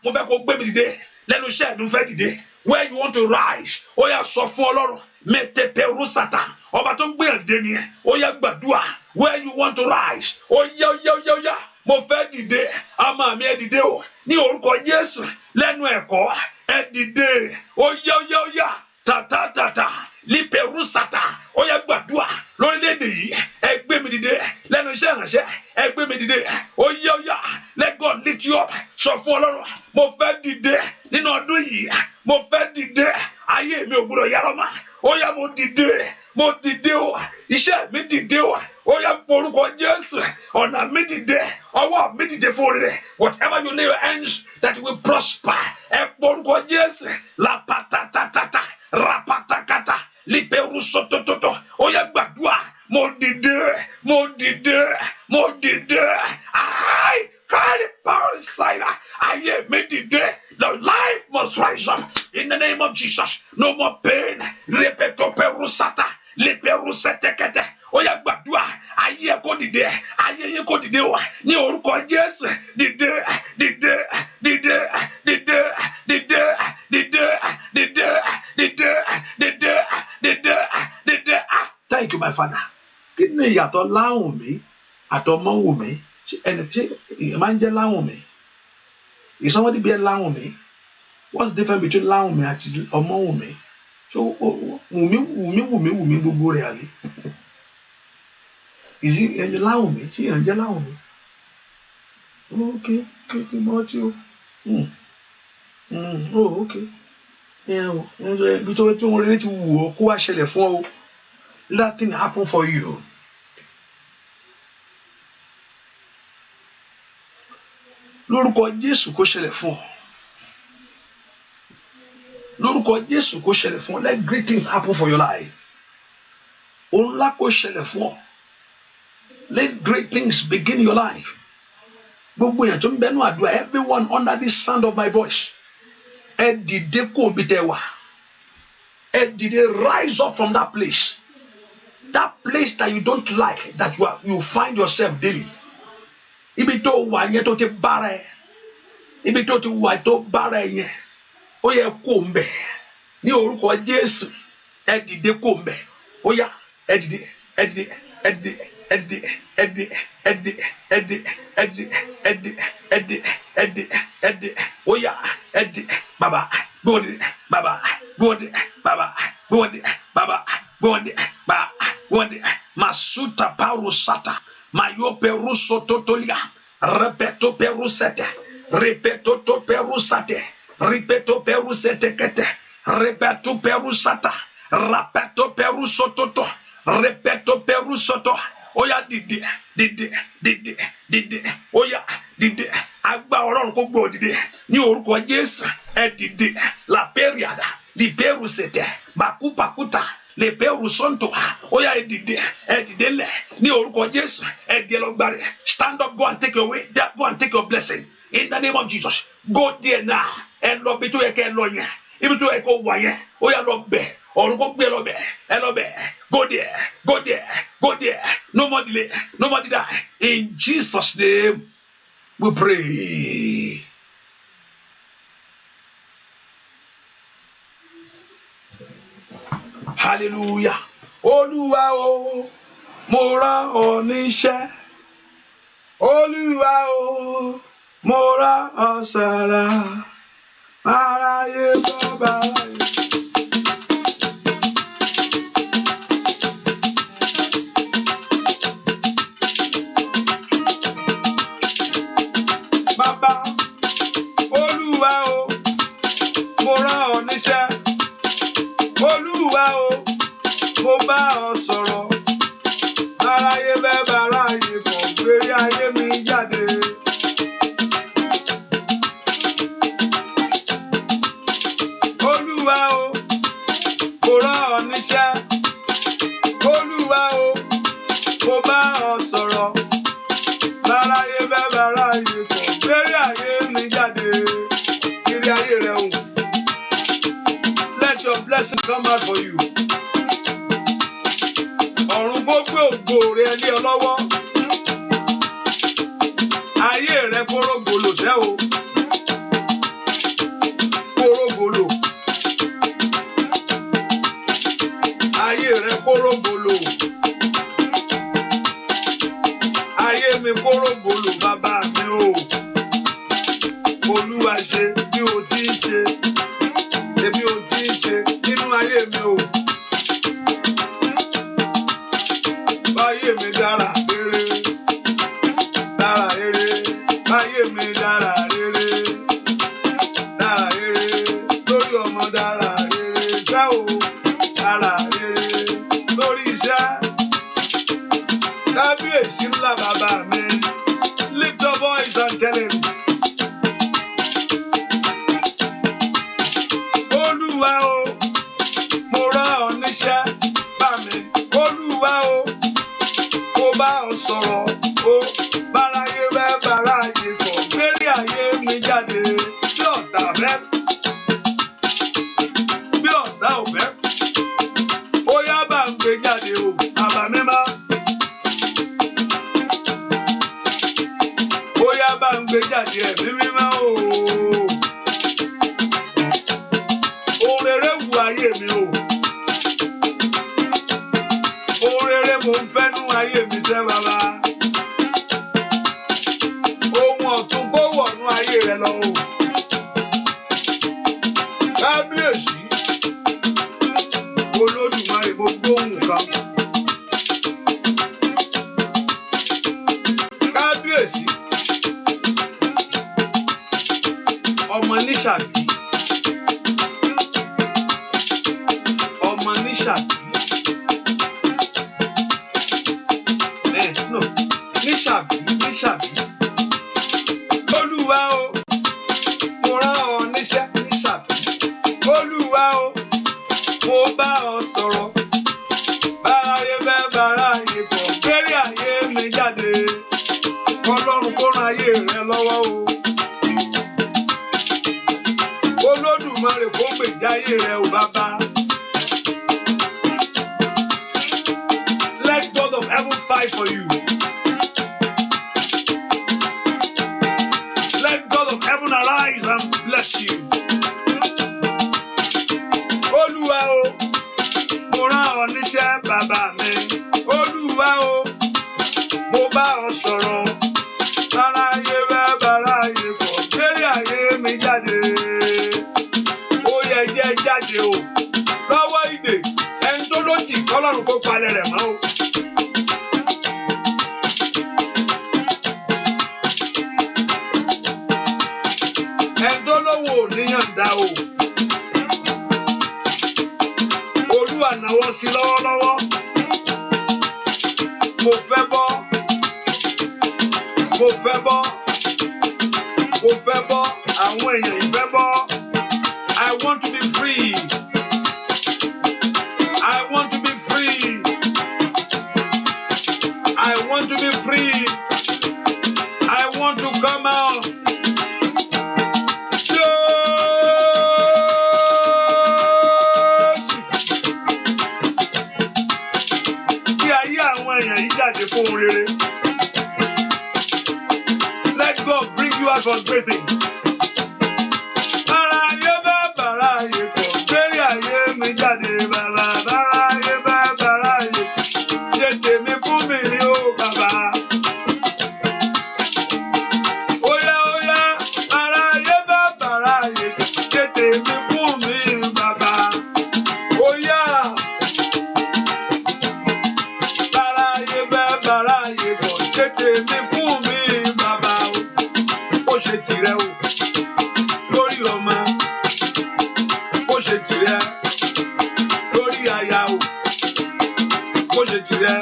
B: Mo fẹ́ kó gbé mi dìde. Lẹ́nu iṣẹ́ mi fẹ́ dìde. Where you want to rise? Ó yá sọ fún Ọlọ́run. Mete perusata. Ọba tó ń gbé ẹ̀dẹ́ nìyẹn. Ó yá gbàdúrà. Where you want to rise? Ó yá. Mo fẹ́ dìde. Àmọ́ mi ẹ dìde o. Ní orúkọ Jésù. Lẹ́nu ẹ̀kọ́. Ẹ dìde. Ó yá. Tata. Liperusata. Ó yá gbàdúrà. Lórílẹ̀-èdè yìí. Ẹ gbé mi dìde. Lẹ́nu iṣẹ́ ìránṣẹ́. Ẹ gbé mi dìde. Ó yá. Let God lift you up. Sọ fún Ọlọ́run. Mo fẹ́ dìde. Nínú ọdún yìí. Mo fẹ́ dìde. Ayé mi ò gbọdọ̀ yára mọ́. Ó yá mo dìde o. Iṣẹ́ mi dìde o. Ó yá porúkọ Jésù. Ọ̀nà mi dìde. Ọwọ́ mi dìde fún rẹ̀. Whatever you lay your hands, that will prosper. Ẹ porúkọ Jésù. La patatata. Rapatakata. Liperusotototo. Ó yá gbàdúrà. Mo dìde. Ai. Carry power inside. I hear me today. The life must rise up in the name of Jesus. No more pain. Repeto perusata. Le perusetekete. Oya gbàdúrà. Ayé kò dìde. Ayé yín kò dìde o. Ní orúkọ Jésù. Dìde. Dìde. Dìde. Dìde. Dìde. Dìde. Dìde. Dìde. Dìde. Dìde. Dìde. Thank you, my Father. Kí ni ìyàtọ̀ láhùn mi àtọmọ wù mí? Ṣé máa ń jẹ́ láhùn mi? Is somebody be láhùn mi? What's the difference between láhùn mi àti ọmọ wù mí? So wù mí gbogbo rẹ̀ àlè. Is it láhùn mi? Ṣé ẹ̀ ń jẹ́ láhùn mi? Okay, mo rántí o. Oh, okay. Bí tó ń rere ti wù ọ́ kó wá ṣẹlẹ̀ fún ọ. Let that thing happen for you. Lórúkọ Jésù kó ṣẹlẹ̀ fún ọ. Lórúkọ Jésù kó ṣẹlẹ̀ fún ọ. Let great things happen for your life. Ohun ńlá kó ṣẹlẹ̀ fún ọ. Let great things begin your life. Gbogbo èèyàn tó ń bẹnu àdúrà, everyone under the sound of my voice. Ẹ dìde kó bí tẹ́ wà. Ẹ dìde, rise up from that place. That place that you don't like, that you find yourself daily. Ibi tó wà yẹn tó ti bára ẹ. Ibi tó ti wà tó bára ẹ yẹn. Ó yẹ kó ń bẹ̀. Ní orúkọ Jésù, ẹ dìde kó ń bẹ̀. Ó yá, ẹ dìde, ẹ dìde, ẹ dìde, ẹ dìde, ẹ dìde, ẹ dìde, ẹ dìde, ẹ dìde, ẹ dìde, ẹ dìde, ẹ dìde, ẹ dìde. Ó yá, ẹ dìde, bàbá, gbọ́dọ̀, bàbá, gbọ́dọ̀, bàbá, gbọ́dọ̀, bàbá, gbọ́dọ̀, bàbá, gbọ́dọ̀. Masuta parusata. Mayo peruso totolia, repeto perusete, repeto to perusate, repeto perusete kete, repeto perusata, rapeto perusototo, repeto perusoto. Oya dìde, dìde, dìde, dìde, oya dìde. Agba Ọlọ́run kó gbé ọ dìde ní orúkọ Jésù. Ẹ dìde, la periada, li perusete, bakupakuta. Le peru sonto, oya ẹ dìde lẹ̀ ní orúkọ Jésù. Ẹ dìde lọ gbàre. Stand up, go and take your way. Go and take your blessing in the name of Jesus. Go there now. Ẹ lọ bí tó yẹ kẹ́ ẹ lọ yẹn. Ibi tó yẹ kó wà yẹn. Oya lọ bẹ̀. Ọ̀run kó gbé lọ bẹ̀. Ẹ lọ bẹ̀. Go there. Go there. Go there. No more delay. No more delay. In Jesus' name we pray. Hallelujah. Olúwa o, mo rán ọ níṣẹ́. Olúwa o, mo rán ọ sára. Aráyé bàbá. Bàbá, Olúwa o, mo rán ọ níṣẹ́. Olúwa o, mo bá ọ sọ̀rọ̀. Aráyé bẹ́ẹ̀ bá aráyé bọ̀, gbérí ayé mi jáde. Olúwa o, mo rán ọ níṣẹ́. Olúwa o, mo bá ọ sọ̀rọ̀. Aráyé bẹ́ẹ̀ bá aráyé bọ̀, gbérí ayé mi jáde. Kiri ayé rẹ̀ hùn. Let your blessing come out for you. Ọ̀run kó gbé ògo rẹ lé ọ lọ́wọ́. Ayé rẹ kórógolo sẹ́ o. Kórógolo. Ayé rẹ kórógolo. Ayé mi kórógolo bàbá mi o. Olúwa ṣe bí o ti ń ṣe. Èmi ò tí ń ṣe nínú ayé mi o. Báyé mi dára rere, dára rere. Báyé mi dára rere, dára rere. Lórí ọmọ dára rere, iṣẹ́ o dára rere. Lórí iṣẹ́, kábíyèsí ńlá bàbá mi. Lift your voice and tell him. Olúwa o, mo rán ọ níṣẹ́ bá mi. Olúwa o, mo bá ọ sọ̀rọ̀ o. Báráyé bẹ́ẹ̀ báráyé fẹ́. Bí ọ̀tá ò fẹ́. Ó yá bá ń gbé jáde o, bàbá mímọ́. Ó yá bá ń gbé jáde ẹ̀mí mímọ́ o. Ohun rere wù ayé mi o. Ohun rere mo ń fẹ́ nú ayé mi sẹ́ bàbá. Ohun ọ̀tun kó wọ̀nú ayé rẹ lọ o. Kábíyèsí, Olódùmarè mo gbóhùn kan. Kábíyèsí, ọmọ níṣàbí. Ọmọ níṣàbí. No, níṣàbí, níṣàbí. Olúwa o, mo rán ọ níṣẹ́ níṣàbí. Olúwa o, mo bá ọ sọ̀rọ̀. Báráyé fẹ́ báráyé bọ̀, gbérí ayé mi jáde. Ọlọ́run kó ran ayé rẹ lọ́wọ́ o. Olódùmarè kó gbèjà ayé rẹ o bàbá. Let God of heaven fight for you. Let God of heaven arise and bless you. Olúwa o, mo rán ọ níṣẹ́ bàbá mi. Olúwa o, mo bá ọ sọ̀rọ̀. Báráyé fẹ́ báráyé bọ̀, gbérí ayé mi jáde. Ó yẹ jẹ́ jáde o. Lọ́wọ́ ìdè, ẹni tó ló tì kọ́lọ́run kó palẹ̀ rẹ̀ mọ́ o. Ẹni tó lówó ò níyànda o. Olúwa náwó sí lọ́wọ́lọ́wọ́. Mo fẹ́ bọ́. Mo fẹ́ bọ́. Mo fẹ́ bọ́. Àwọn èèyàn yìí fẹ́ bọ́. I want to be free. I want to be free. I want to be free. I want to come out. Kí ayé àwọn èèyàn yìí jáde fún ohun rere. Let God bring you out from great things. Báráyé bá báráyé bọ̀, gbérí ayé mi jáde bàbá. Báráyé bá báráyé, ṣe tèmi fún mi ní o bàbá. Óyá óyá, báráyé bá báráyé, ṣe tèmi fún mi bàbá. Óyá, báráyé bá báráyé bọ̀, ṣe tèmi fún mi bàbá. Ó ṣe tìrẹ o, lórí ọmọ. Ó ṣe tìrẹ lórí aya o. Ó ṣe tìrẹ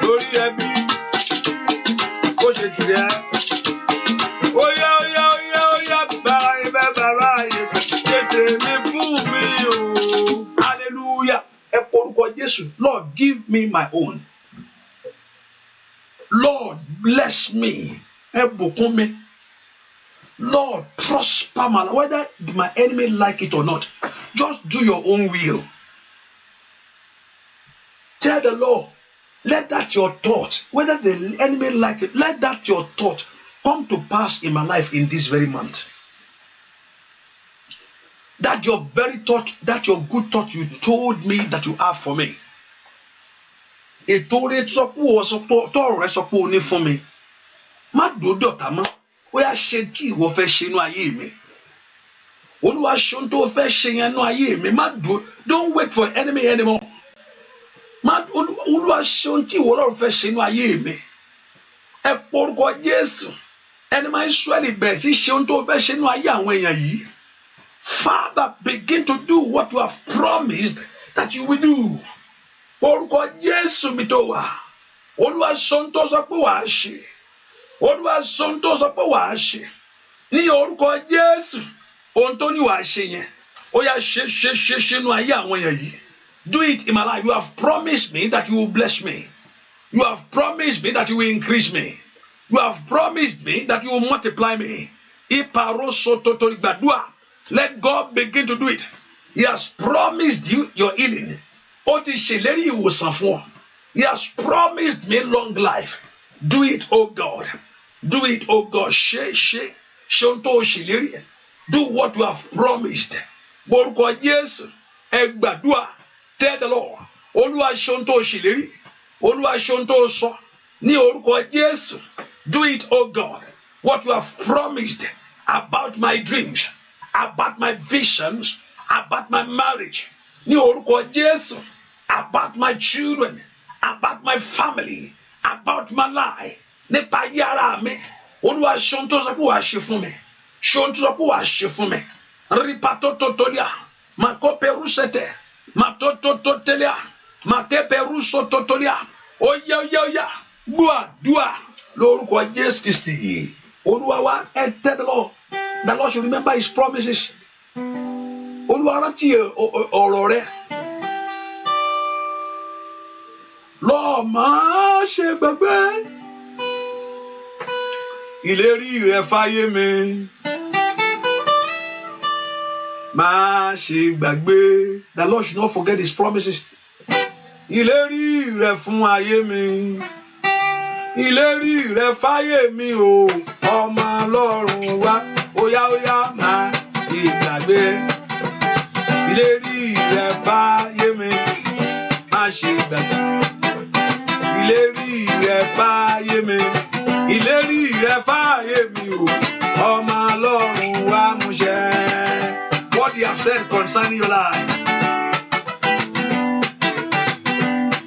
B: lórí ẹbí. Ó ṣe tìrẹ. Óyá óyá óyá óyá, báráyé bá báráyé, ṣe tèmi fún mi o. Hallelujah. Ẹ porúkọ Jésù. Lord, give me my own. Lord, bless me. Ẹ bùkún mi. Lord, prosper my life. Whether my enemy like it or not, just do your own will. Tell the Lord, let that your thought, whether the enemy like it, let that your thought come to pass in my life in this very month. That your very thought, that your good thought you told me that you have for me. Ètò rẹ tọrọ rẹ sọ pé o ní fún mi. Má dòdò tà mọ́. Ó yá ṣe tí ìwọ fẹ́ ṣe inú ayé mi. Olúwa ṣe ohun tó fẹ́ ṣe yẹn inú ayé mi. Má dúró. Don't wait for enemy anymore. Olúwa ṣe ohun tí ìwọ Ọlọ́run fẹ́ ṣe inú ayé mi. Ẹ porúkọ Jésù. Ẹni máa ń Ísírẹ́lì bẹ̀rẹ̀ sí ṣe ohun tó fẹ́ ṣe inú ayé àwọn èèyàn yìí. Father, begin to do what you have promised that you will do. Orúkọ Jésù mi tó wà. Olúwa ṣe ohun tó sọ pé wàá ṣe. Olúwa ṣe ohun tó sọ pé wàá ṣe. Ní orúkọ Jésù, ohun tó ní wàá ṣe yẹn. Ó yá ṣe inú ayé àwọn èèyàn yìí. Do it in my life. You have promised me that you will bless me. You have promised me that you will increase me. You have promised me that you will multiply me. Let God begin to do it. He has promised you your healing. He has promised me long life. Do it, oh God. Do it, oh God. Do what you have promised. Yes. Tell the Lord. Olúwa ṣeun tó ṣèlérí. Olúwa ṣeun tó sọ. Ní orúkọ Jésù. Do it, oh God. What you have promised about my dreams, about my visions, about my marriage. Ní orúkọ Jésù. About my children, about my family, about my life. Nípa yàrá mi. Olúwa ṣeun tó sọ pé wàá ṣe fún mi. Ṣeun tó sọ pé wàá ṣe fún mi. Ripato totolia. Makoperusete. Matotototelia. Makeperuso totolia. Oya. Dua. Lórúkọ Jésù Kristi. Olúwa wa tell the Lord. The Lord should remember his promises. Olúwa rántí ọ̀rọ̀ rẹ̀. Lord, má ṣe gbàgbé ìlérí rẹ̀ fáyé mi. Má ṣe gbàgbé. The Lord should not forget his promises. Ìlérí rẹ̀ fún ayé mi. Ìlérí rẹ̀ fáyé mi o. Ọmọ Ọlọ́run wá. Óyá má ṣe gbàgbé. Ìlérí rẹ̀ fáyé mi. Má ṣe gbàgbé. Ìlérí rẹ̀ fáyé mi. Ìlérí rẹ̀ fáyé mi o. Ọmọ Ọlọ́run wá múṣẹ. What you have said concerning your life.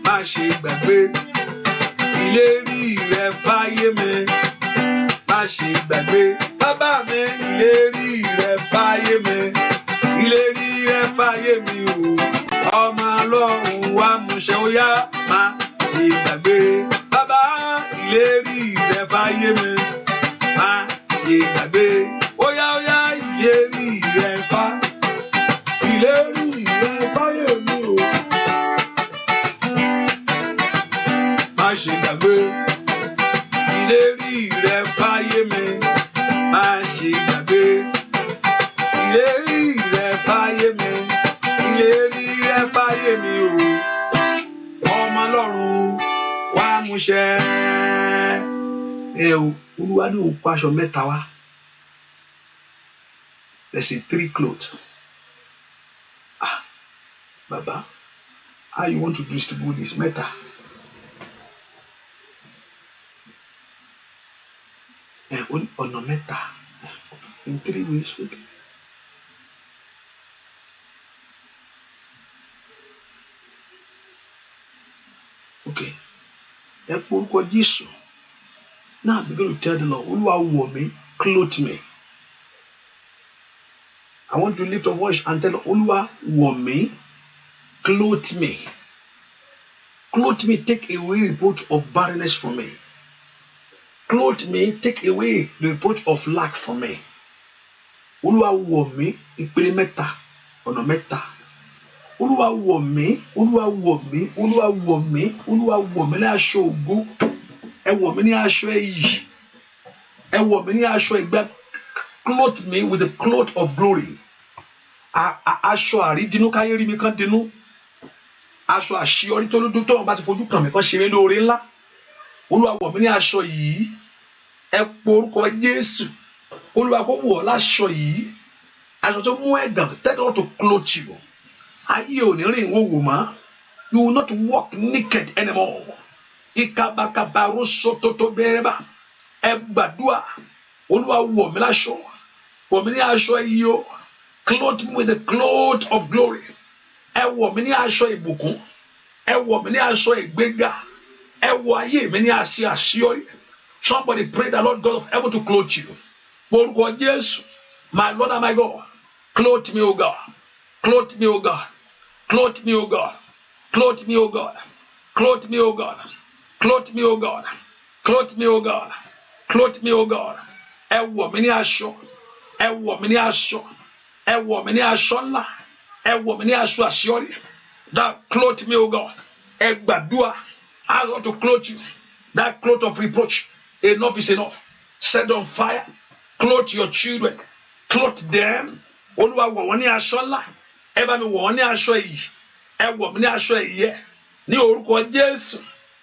B: Má ṣe gbàgbé. Ìlérí rẹ̀ fáyé mi. Má ṣe gbàgbé. Bàbá mi, ìlérí rẹ̀ fáyé mi. Ìlérí rẹ̀ fáyé mi o. Ọmọ Ọlọ́run wá múṣẹ. Óyá má ṣe gbàgbé. Bàbá, ìlérí rẹ̀ fáyé mi. Má ṣe gbàgbé. Óyá ìlérí rẹ̀ fáyé mi o. Má ṣe gbàgbé. Ìlérí rẹ̀ fáyé mi. Má ṣe gbàgbé. Ìlérí rẹ̀ fáyé mi. Ìlérí rẹ̀ fáyé mi o. Ọmọ Ọlọ́run wá múṣẹ. Olúwa ní òkú aṣọ mẹ́ta wá. Let's say 3 clothes. Baba, how you want to distribute this mẹ́ta? Ọ̀nà mẹ́ta. In 3 ways. Okay. Okay. Ẹ porúkọ Jésù. Now begin to tell the Lord, Olúwa wọ̀ mí, clothe me. I want to lift a voice and tell Olúwa wọ̀ mí, clothe me. Clothe me, take away reproach of barrenness from me. Clothe me, take away the reproach of lack from me. Olúwa wọ̀ mí, ìpele mẹ́ta, ọ̀nà mẹ́ta. Olúwa wọ̀ mí, Olúwa wọ̀ mí, Olúwa wọ̀ mí, Olúwa wọ̀ mí ní aṣọ ògo. Ẹ wọ̀ mí ní aṣọ ẹ̀yì. Ẹ wọ̀ mí ní aṣọ ìgbà. Clothe me with the cloth of glory. Aṣọ àrídínú káyé rí mi kán dínú. Aṣọ àṣeyọrí tó lódún tó wọn bá ti fojú kàn mí kán ṣe mí lóore ńlá. Olúwa wọ̀ mí ní aṣọ yìí. Ẹ porúkọ Jésù. Olúwa kó wọ̀ láṣọ yìí. Aṣọ tó mú ẹ̀gàn, tell God to clothe you. Ayé ò ní rìn wòwò mọ́. You will not walk naked anymore. Ìkàbàkàbà rúṣọ tó bẹ̀rẹ̀ bá. Ẹ gbàdúrà. Olúwa wọ̀ mí láṣọ. Wọ̀ mí ní aṣọ yìí o. Clothe me with the cloth of glory. Ẹ wọ̀ mí ní aṣọ ìbùkún. Ẹ wọ̀ mí ní aṣọ ìgbéga. Ẹ wọ̀ ayé mi ní aṣọ àṣeyọrí. Somebody pray the Lord God of heaven to clothe you. Orúkọ Jésù. My Lord and my God. Clothe me, O God. Clothe me, O God. Clothe me, O God. Clothe me, O God. Clothe me, O God. Clothe me, O God. Clothe me, O God. Clothe me, O God. Ẹ wọ̀ mí ní aṣọ. Ẹ wọ̀ mí ní aṣọ. Ẹ wọ̀ mí ní aṣọ ńlá. Ẹ wọ̀ mí ní aṣọ àṣeyọrí. That clothe me, O God. Ẹ gbàdúrà. I want to clothe you. That cloth of reproach. Enough is enough. Set on fire. Clothe your children. Clothe them. Olúwa wọ̀ wọ́n ní aṣọ ńlá. Ẹ bá mi wọ̀ wọ́n ní aṣọ iyì. Ẹ wọ̀ mí ní aṣọ ìyẹ́. Ní orúkọ Jésù.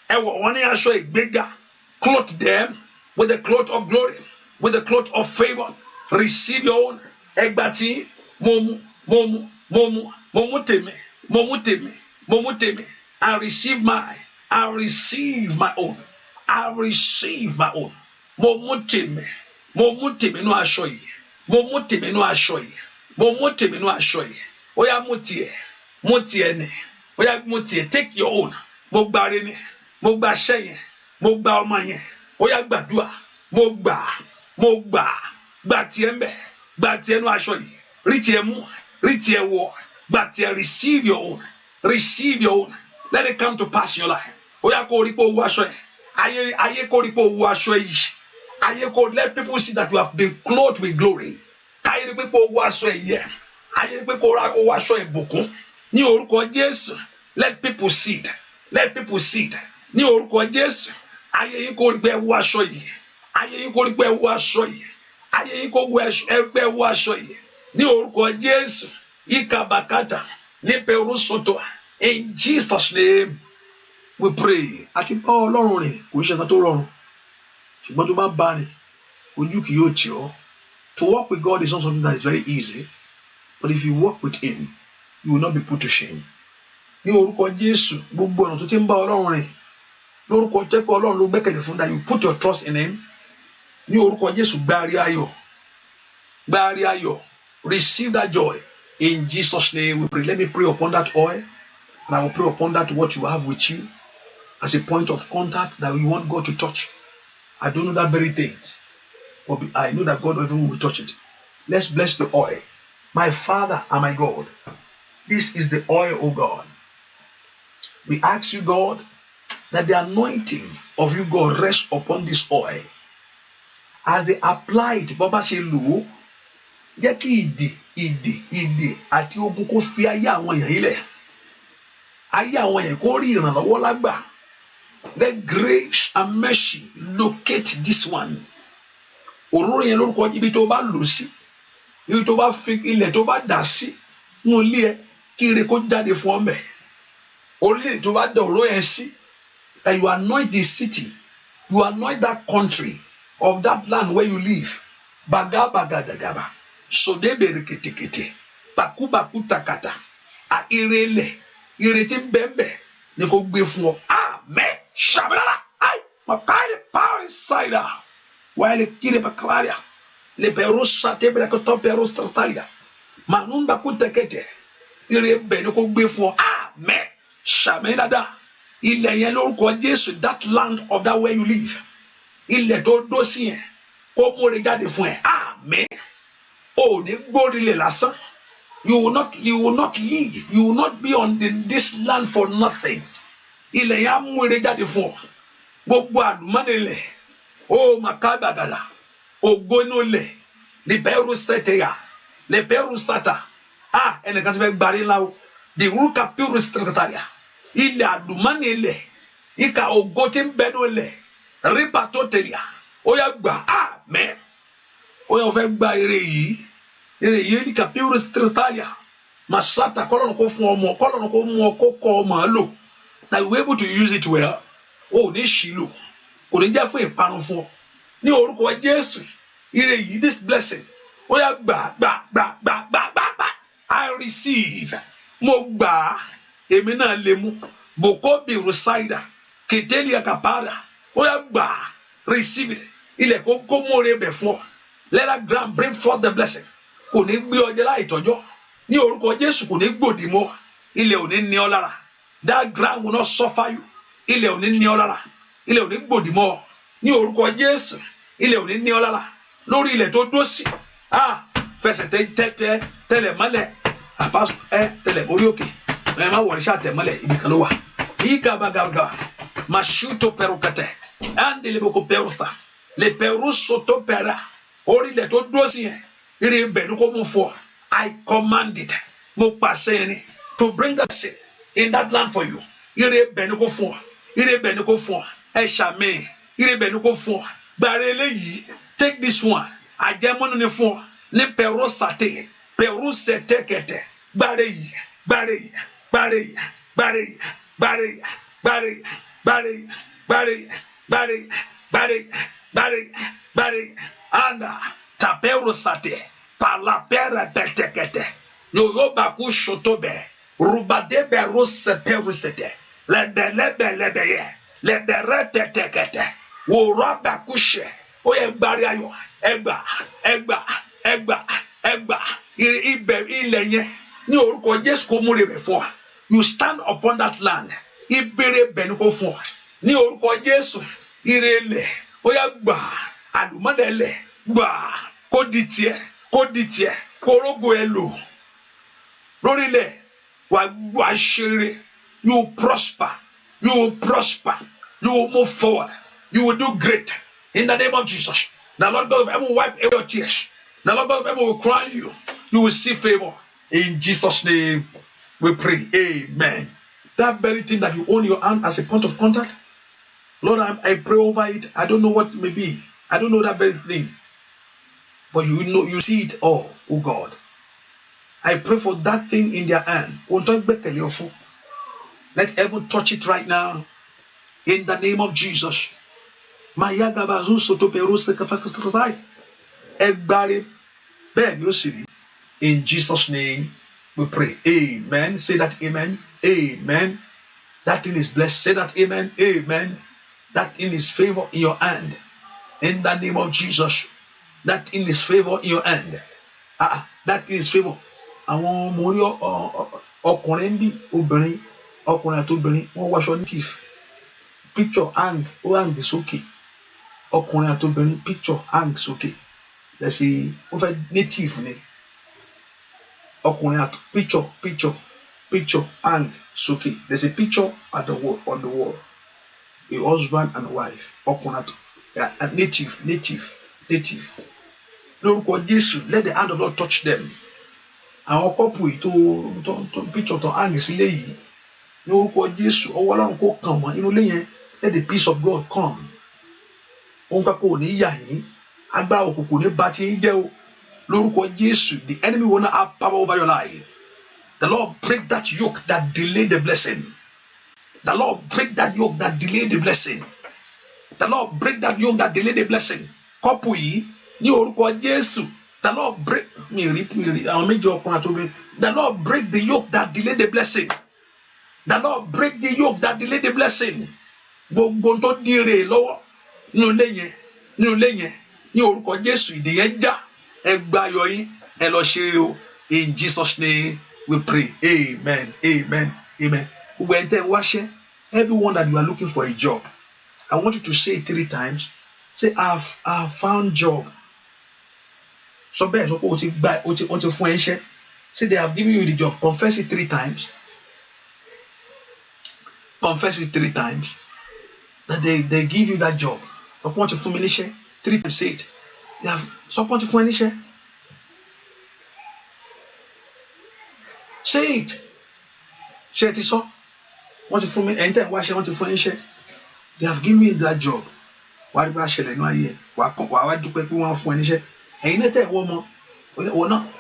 B: Ẹ wọ̀ wọ́n ní aṣọ ìgbéga. Clothe them with the cloth of glory, with the cloth of favor. Receive your own. Ẹgbà tí mo mú tèmi. I receive my own. I receive my own. Mo mú tèmi nú aṣọ yìí. Mo mú tèmi nú aṣọ yìí. Ó yá mú tiẹ̀ ni. Ó yá mú tiẹ̀. Take your own. Mo gba re ni. Mo gba aṣẹ́ yẹn. Mo gba ọmọ yẹn. Ó yá gbàdúrà. Mo gbà. Gbà tiẹ̀ mbẹ̀. Gbà tiẹ̀ nú aṣọ yìí. Rí tiẹ̀ mú. Rí tiẹ̀ wọ̀. Gbà tiẹ̀. Receive your own. Receive your own. Let it come to pass in your life. Ó yá kó rí pé o wọ aṣọ yẹn. Ayé kó rí pé o wọ aṣọ yìí. Ayé kó let people see that you have been clothed with glory. Ayé rí pé o wọ aṣọ yẹn. Ayé rí pé o wọ aṣọ ìbùkún. Ní orúkọ Jésù. Let people see it. Let people see it. Ní orúkọ Jésù. Ayé yín kó rí pé ẹ wọ aṣọ yìí. Ayé yín kó rí pé ẹ wọ aṣọ yìí. Ayé yín kó rí pé ẹ wọ aṣọ yìí. Ní orúkọ Jésù. Ikabakata. Leperu soto. In Jesus' name we pray. Àti bá Ọlọ́run rìn kò ṣe nǹkan tó rọrùn. Ṣùgbọ́n tó bá bá rìn, ojú kì yóò tì ọ́. To walk with God is not something that is very easy. But if you walk with Him, you will not be put to shame. Ní orúkọ Jésù, gbogbo ọ̀nà tó ti ń bá Ọlọ́run rìn. Lórúkọ jẹ́ pé Ọlọ́run ló gbẹ́kẹ̀lé fún that you put your trust in Him. Ní orúkọ Jésù, gba àrí ayọ̀. Gba àrí ayọ̀. Receive that joy. In Jesus' name we pray. Let me pray upon that oil. And I will pray upon that what you have with you as a point of contact that you want God to touch. I don't know that very thing, but I know that God even will touch it. Let's bless the oil. My Father and my God, this is the oil, O God. We ask you, God, that the anointing of you, God, rest upon this oil. As they apply it, Baba ṣe lò ó, jẹ́ kí ìdè àti ogun kó fi ayé àwọn èèyàn ilẹ̀. Ayé àwọn èèyàn kó rí ìrànlọ́wọ́ lágbà. Let grace and mercy locate this one. Òróró yẹn lórúkọ ibi tó bá lò sí, ibi tó bá fi ilẹ̀ tó bá dà sí, nínú ilé ẹ kí ire kó jáde fún ọmọ ẹ. Orílẹ̀ tó bá dà òróró yẹn sí, that you anoint the city, you anoint that country of that land where you live. Bagabagadagaba, sodebe ketekete, bakubaku takata, a ire ilẹ̀, ire tí ń bẹ́ẹ̀ ni kó gbé fún ọ. Amen. Shabalala. Ay, makali power inside. While the kile bakwaria, le perusa tebra ko to perus totalia. Manumba kutekete. Ire be ni kó gbé fún ọ. Amen. Shamelada. Ilẹ̀ yẹn lórúkọ Jésù, that land of that where you live. Ilẹ̀ tó dó sí yẹn kó mú ire jáde fún ẹ. Amen. O ní gbórílẹ̀ lásán. You will not live. You will not be on this land for nothing. Ilẹ̀ yẹn á mú ire jáde fún ọ. Gbogbo àlùmọ́nì ilẹ̀. Ó màkàbàgàlà. Ògo inú ilẹ̀. Lìbẹ́rù sẹ́tẹ̀yà. Lìbẹ́rù sátà. Ẹnìkan ti fẹ́ gbarí ńlá o. The ruka pure strictaria. Ilẹ̀ àlùmọ́nì ilẹ̀. Ìkà ògo tí ń bẹ ní ilẹ̀. Rípa tó tẹ̀lé. Ó yá gbà. Amen. Ó yá ó fẹ́ gba ire yìí. Ire yìí ní pure strictaria. Màsátà kọ́lọ́nù kó fún ọmọ. Kọ́lọ́nù kó mú ọ kó kọ́ ọmọ lò. That you were able to use it well. Ní ṣìlò. Kò ní jẹ́ fún ìparun fún ọ. Ní orúkọ Jésù. Ire yìí, this blessing. Ó yá gbà. I receive. Mo gbà. Èmi náà lè mú. Boko bi rusaida. Ketelia kapara. Ó yá gbà. Receive it. Ilẹ̀ kó mú oore bẹ̀ fún ọ. Let that ground bring forth the blessing. Kò ní gbé ọjẹ́ láì tọ́jọ́. Ní orúkọ Jésù kò ní gbòdì mọ́. Ilẹ̀ ò ní ní ọ lára. That ground will not suffer you. Ilẹ̀ ò ní ní ọ lára. Ilẹ̀ ò ní gbòdì mọ́. Ní orúkọ Jésù. Ilẹ̀ ò ní ní ọ lára. Lórí ilẹ̀ tó dó sí. Fẹsẹ̀ tẹ́lẹ̀ mọ́lẹ̀. Tẹ́lẹ̀ orí òkè. Ẹ má wọ̀rí ṣáà tẹ̀ mọ́lẹ̀ ibi kan ló wà. Igabagaga. Mashuto perukate. Andeleboko perusta. Le peruso to pera. Orí ilẹ̀ tó dó sí yẹn. Ire ibẹ̀ ni kò mú fún ọ. I command it. Mo pàṣẹ yẹn ni. To bring that shit in that land for you. Ire ibẹ̀ ni kò fún ọ. Ire ibẹ̀ ni kò fún ọ. Ẹ ṣàmì. Ire ibẹ̀ ni kò fún ọ. Gbàrẹ́ eléyìí. Take this one Ajemon ne fo ne perosate perusete kete bare bare bare bare bare bare bare bare bare bare bare bare anda taperosate pala pera betekete Yoruba ku shotobe rubade berose perusete lebe leberete tekete wo raba kushe oye gbari ayo egba ibe ilẹ̀ yẹn ní orúkọ Jésù kó múre bẹ̀ fún wa. You stand upon that land ibere bẹ̀ ní kó fún wa ní orúkọ Jésù ire ilẹ̀ oya gbà àlùmọ́lẹ̀ gbà kó di tiẹ̀ kó rógo ẹ lò lórílẹ̀ wà ṣeré. You will prosper. You will prosper. You will move forward. You will do great. In the name of Jesus. The Lord God of heaven will wipe away your tears. The Lord God of heaven will crown you. You will see favor. In Jesus' name we pray. Amen. That very thing that you own your hand as a point of contact, Lord, I pray over it. I don't know what it may be. I don't know that very thing. But you know, you see it all, oh God. I pray for that thing in their hand. Let heaven touch it right now. In the name of Jesus. In Jesus' name we pray. Amen. Say that amen. Amen. That thing is blessed. Say that amen. Amen. That thing is favor in your hand. In the name of Jesus. That thing is favor in your hand. That thing is favor. Àwọn ọmọ orí ọkùnrin bí obìnrin ọkùnrin àti obìnrin wọ́n wáṣọ native picture hang sókè ọkùnrin àti obìnrin picture hang sókè lẹ́sìn ó fẹ́ native ni ọkùnrin àti picture hang sókè there's a picture at the wall, on the wall, a husband and wife ọkùnrin àti native lórúkọ Jésù. Let the hand of Lord touch them. Àwọn kọ́pù yìí tó picture tó hang sílé yìí ní orúkọ Jésù ọwọ́ Ọlọ́run kó kàn wọ́n inú ilé yẹn. Let the peace of God come. Òun kakọ ò ní yà yín agbára òkùnkùn ní bá ti ń jẹ́ o lórúkọ Jésù. The enemy will not have power over your life. The Lord break that yoke that delayed the blessing. The Lord break that yoke that delayed the blessing. The Lord break that yoke that delayed the blessing. Kọ́pù yìí ní orúkọ Jésù. The Lord break àwọn méjì ọkùnrin àti obìnrin. The Lord break the yoke that delayed the blessing. The Lord break the yoke that delayed the blessing. Gbogbo tó dire lọ́wọ́ nínú ilé yẹn ní orúkọ Jésù ìdè yẹn já ẹ gba ayọ̀ yín ẹ lọ ṣeré o. In Jesus' name we pray. Amen. Amen. Amen. Gbogbo ẹ̀ ń tẹ́ wáṣẹ́, everyone that you are looking for a job, I want you to say it 3 times. Say I've found job. So bẹ́ẹ̀ sọ pé o ti fún ẹ iṣẹ́. Say they have given you the job. Confess it 3 times. Confess it 3 times. That they give you that job. Sọ pé wọ́n ti fún mi níṣẹ́. 3 times say it. Sọ pé wọ́n ti fún ẹ níṣẹ́. Say it. Ṣé ti sọ? Wọ́n ti fún mi ẹ̀yin tẹ́ ẹ̀ wá ṣe wọ́n ti fún ẹ níṣẹ́. They have given me that job. Wàá rí bá ṣẹlẹ̀ ní ayé ẹ̀. Wàá wá dúpẹ́ pé wọ́n fún ẹ níṣẹ́. Ẹ̀yin náà tẹ́ ẹ̀ wọ́ ọmọ.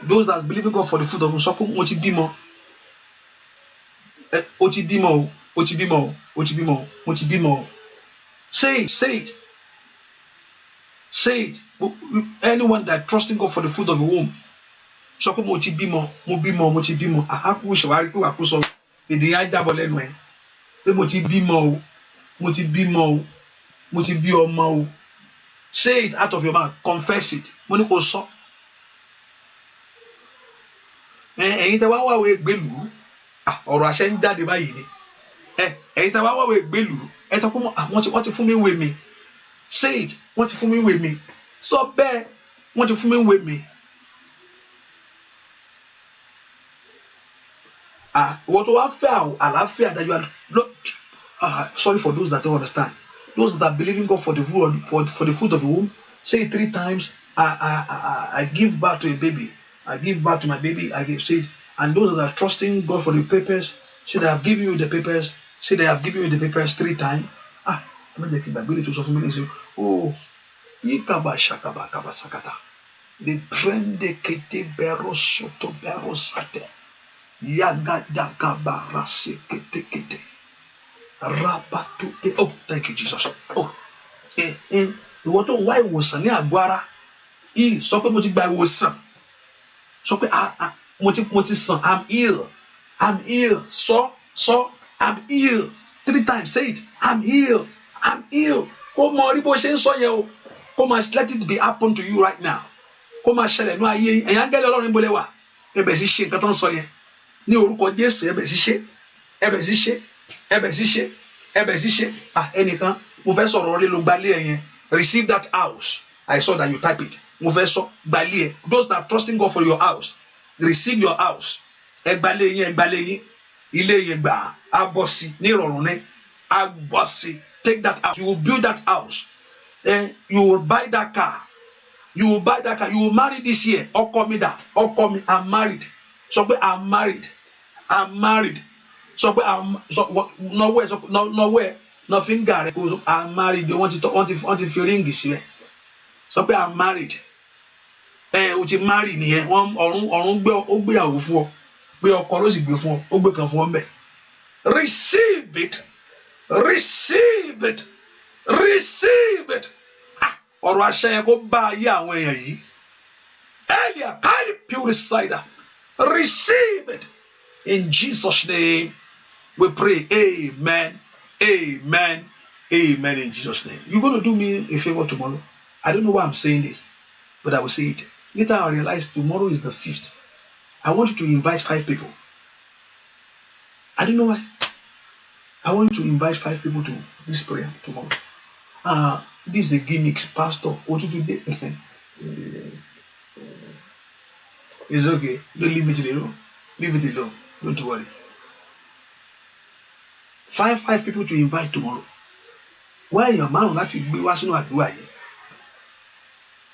B: Those that believe in God for the fruit of whom sọ pé mo ti bímọ. O ti bímọ o. O ti bímọ o. O ti bímọ o. Mo ti bímọ o. Say it. Say it. Say it. Anyone that trusting God for the fruit of the womb sọ pé mo ti bímọ. Mo bímọ. Mo ti bímọ. Àhákù ṣèwárí pé wàá kú sọ èdè yẹn á jábọ̀ lẹ́nu ẹ̀ pé mo ti bímọ o. Mo ti bímọ o. Mo ti bí ọmọ o. Say it out of your mouth. Confess it. Mo ní kó sọ. Ẹ̀yin tẹ́ wá wáwé gbèlú ọ̀rọ̀ àṣẹ ń jáde báyìí ni. Ẹ̀yin tẹ́ wá wáwé gbèlú ẹ sọ pé wọ́n ti fún mi wé mi. Say it. Wọ́n ti fún mi wé mi. Sọ bẹ́ẹ̀ wọ́n ti fún mi wé mi. Wọ́n tó wá fẹ́ àlàáfíà that you are sorry for those that don't understand. Those that believe in God for the fruit of the womb, say it 3 times. I give birth to a baby. I give birth to my baby. I give seed. And those that are trusting God for the papers, say they have given you the papers. Say they have given you the papers 3 times. I'm going to keep my ability to suffer me. Oh, yikaba shakaba kaba sakata. The prende kete bero soto bero sate. Yaga daga barase kete kete. Rabatu. Oh, thank you, Jesus. Oh, ìwọ tó ń wá ìwòsàn ní àgọ́ ara yìí sọ pé mo ti gba ìwòsàn. Sọ pé mo ti sàn. I'm ill. I'm ill. So I'm ill. 3 times. Say it. I'm ill. I'm ill. Kó mọ rí bó ṣe ń sọ yẹn o. Kó máa let it be happen to you right now. Kó máa ṣẹlẹ̀ ní ayé yín. Ẹ̀yin áńgẹ́lì Ọlọ́run níbo lẹ wà? Ẹ bẹ̀rẹ̀ sí ṣe nǹkan tó ń sọ yẹn. Ní orúkọ Jésù ẹ bẹ̀rẹ̀ sí ṣe. Ẹ bẹ̀rẹ̀ sí ṣe. Ẹ bẹ̀rẹ̀ sí ṣe. Ẹ bẹ̀rẹ̀ sí ṣe. Ẹnìkan mo fẹ́ sọ̀rọ̀ orí ló gbalé ẹ yẹn. Receive that house. I saw that you type it. Mo fẹ́ sọ gbalé ẹ. Those that are trusting God for your house. Receive your house. Ẹ gbalé yín, ẹ gbalé yín. Ilé yẹn gbà á bọ́ sí ní ìrọ̀rùn ní. Á bọ́ sí. Take that house. You will build that house. You will buy that car. You will buy that car. You will marry this year. Ọkọ mi dà. Ọkọ mi, I'm married. Sọ pé I'm married. I'm married. Sọ pé nowhere. No finger rẹ kò I'm married. Wọ́n ti fi ríǹgì síbẹ̀. Sọ pé I'm married. O ti marry nìyẹn. Ọ̀run gbéyàwó fún ọ. Gbé ọkọ ló sì gbé fún ọ. Ó gbé kan fún ọ mbẹ. Receive it. Receive it. Receive it. Ọ̀rọ̀ àṣẹ yẹn kó bá ayé àwọn èèyàn yìí. Earlier, highly purified. Receive it. In Jesus' name, we pray. Amen. Amen. Amen. In Jesus' name. You're going to do me a favor tomorrow. I don't know why I'm saying this, but I will say it. Later, I realize tomorrow is the 5th. I want you to invite 5 people. I don't know why. I want you to invite 5 people to this prayer tomorrow. This is a gimmick, Pastor. What you do? It's okay. Don't leave it alone. Leave it alone. Don't worry. 5 people to invite tomorrow. Why your man láti gbé wá sínú àdúrà yìí?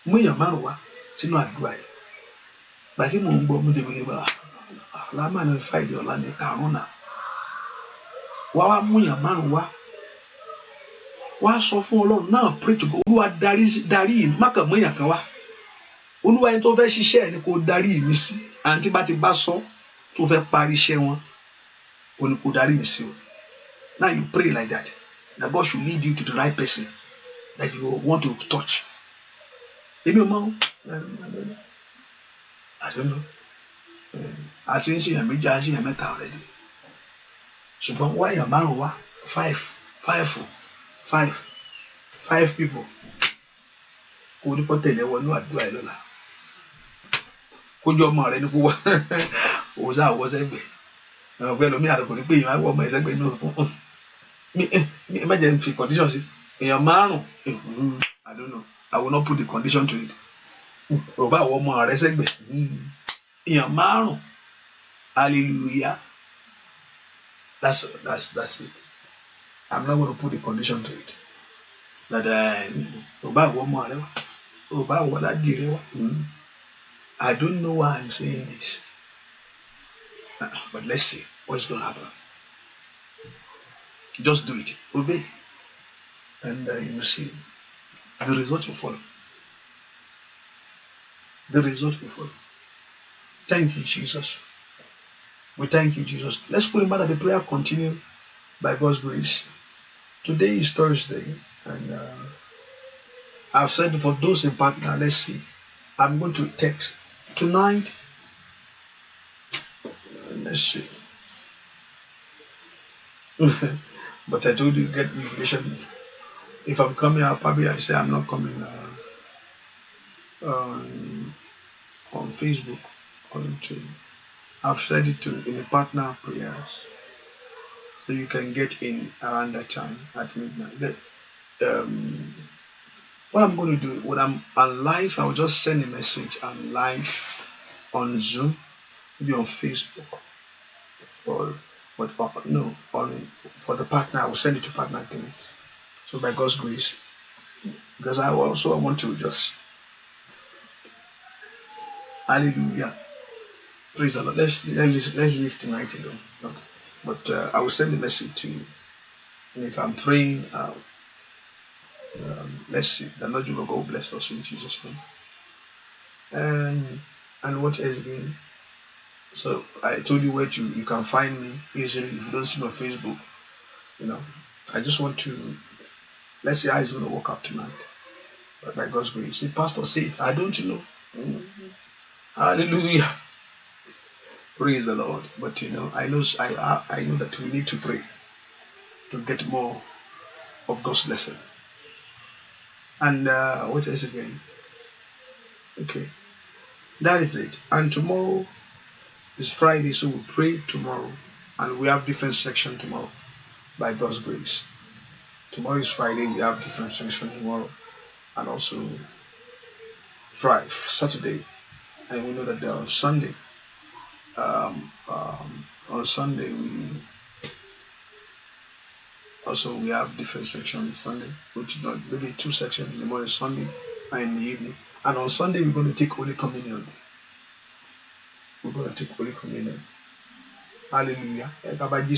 B: Mú your man wá sínú àdúrà yìí. Bàtí mò ń gbọ́ mo ti bẹ̀rẹ̀ bá lámà ní Friday ọ̀la ní karùn-ún náà. Wá mú your man wá. Wá sọ fún Ọlọ́run náà pray to God. Olúwa darí yìí má kàn mú èèyàn kan wá. Olúwa ẹni tó fẹ́ ṣiṣẹ́ ẹ̀ ni kò darí mi sí. Àǹtí bá ti bá sọ tó fẹ́ parí iṣẹ́ wọn. Ó ní kò darí mi sí o. Now you pray like that. That God should lead you to the right person that you want to touch. Maybe I don't know. I think she and me judging a meta already. So but why your man wa 5 people. Kò ní kó tẹ̀lé wọnú àdúrà ẹ lọ́la. Kó jọ ọmọ rẹ ní kó wá. Ó sá wọ́ sẹ́gbẹ̀. Ọ̀gbẹ́ lómi àrùn kò ní pé èèyàn á wọ ọmọ ẹ̀sẹ̀gbẹ̀ náà. Imagine fi condition sí. Èèyàn márùn. I don't know. I will not put the condition to it. Ó bá wọ ọmọ rẹ sẹ́gbẹ̀. Èèyàn márùn. Hallelujah. That's it. I'm not going to put the condition to it. That ó bá wọ ọmọ rẹ wá. Ó bá wọ dádì rẹ wá. I don't know why I'm saying this. But let's see what's going to happen. Just do it. Obey. And you will see the result will follow. The result will follow. Thank you, Jesus. We thank you, Jesus. Let's put in mind that the prayer continue by God's grace. Today is Thursday, and I've said for those in partner, let's see. I'm going to text tonight. Let's see. But I told you get information. If I'm coming out, probably I say I'm not coming on Facebook or YouTube. I've said it in the partner prayers, so you can get in around that time at midnight. What I'm going to do when I'm on live, I'll just send a message. I'm live on Zoom, maybe on Facebook, for the partner. I will send it to partner clinic. So by God's grace, because I want to just hallelujah. Praise the Lord. Let's leave tonight alone. Okay. But I will send a message to you. And if I'm praying, let's see. The Lord will go bless us in Jesus' name. And what else again? So I told you where you can find me easily if you don't see my Facebook. I just want to, let's see how it's going to work out tonight. But by God's grace, see, Pastor, say it. I don't know. Hallelujah. Praise the Lord. But I know that we need to pray to get more of God's blessing. And what else again? Okay, that is it. And tomorrow is Friday, so we'll pray tomorrow, and we have different section tomorrow. By God's grace, tomorrow is Friday. We have different section tomorrow, and also Saturday, and we know that on Sunday. On Sunday we have different sections Sunday, which is not maybe 2 sections in the morning Sunday and in the evening. And on Sunday we're going to take Holy Communion. We're going to take Holy Communion. Hallelujah. We're going to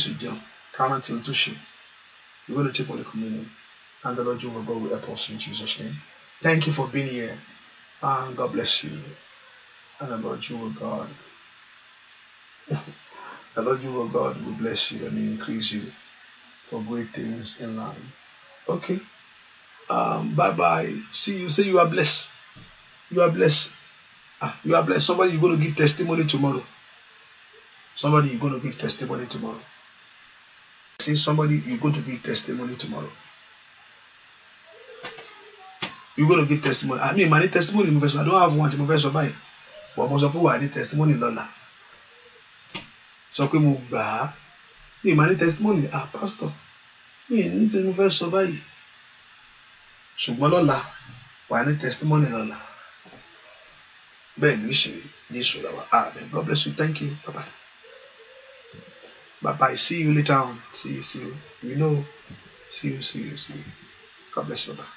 B: take Holy Communion. And the Lord Jehovah God will help us in Jesus' name. Thank you for being here. And God bless you. And the Lord Jehovah God. The Lord Jehovah God will bless you and increase you for great things in life. Okay. Bye-bye. See you. Say you are blessed. You are blessed. You are blessed. Somebody, you're going to give testimony tomorrow. Somebody, you're going to give testimony tomorrow. See somebody, you're going to give testimony tomorrow. You're going to give testimony. I mean, I need testimony. I don't have one to move by. But I need testimony. Lola. So we move back. I need testimony. Pastor. I need to move so by. Ṣùgbọ́n lọ́la, wà ní testimony lọ́la. Bẹ́ẹ̀ ni ṣe Jésù làwà. Amen. God bless you. Thank you. Bye-bye. Bye-bye. See you later on. See you. See you. See you. God bless you. Bye-bye.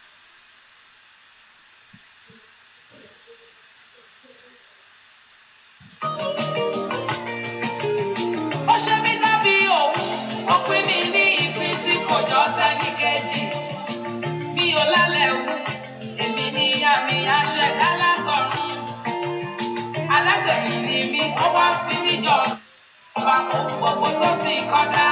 A: Alágbẹ̀yìn ni mí, ó wá fi mí jọ ọba ohun gbogbo tó ti kọ́dá.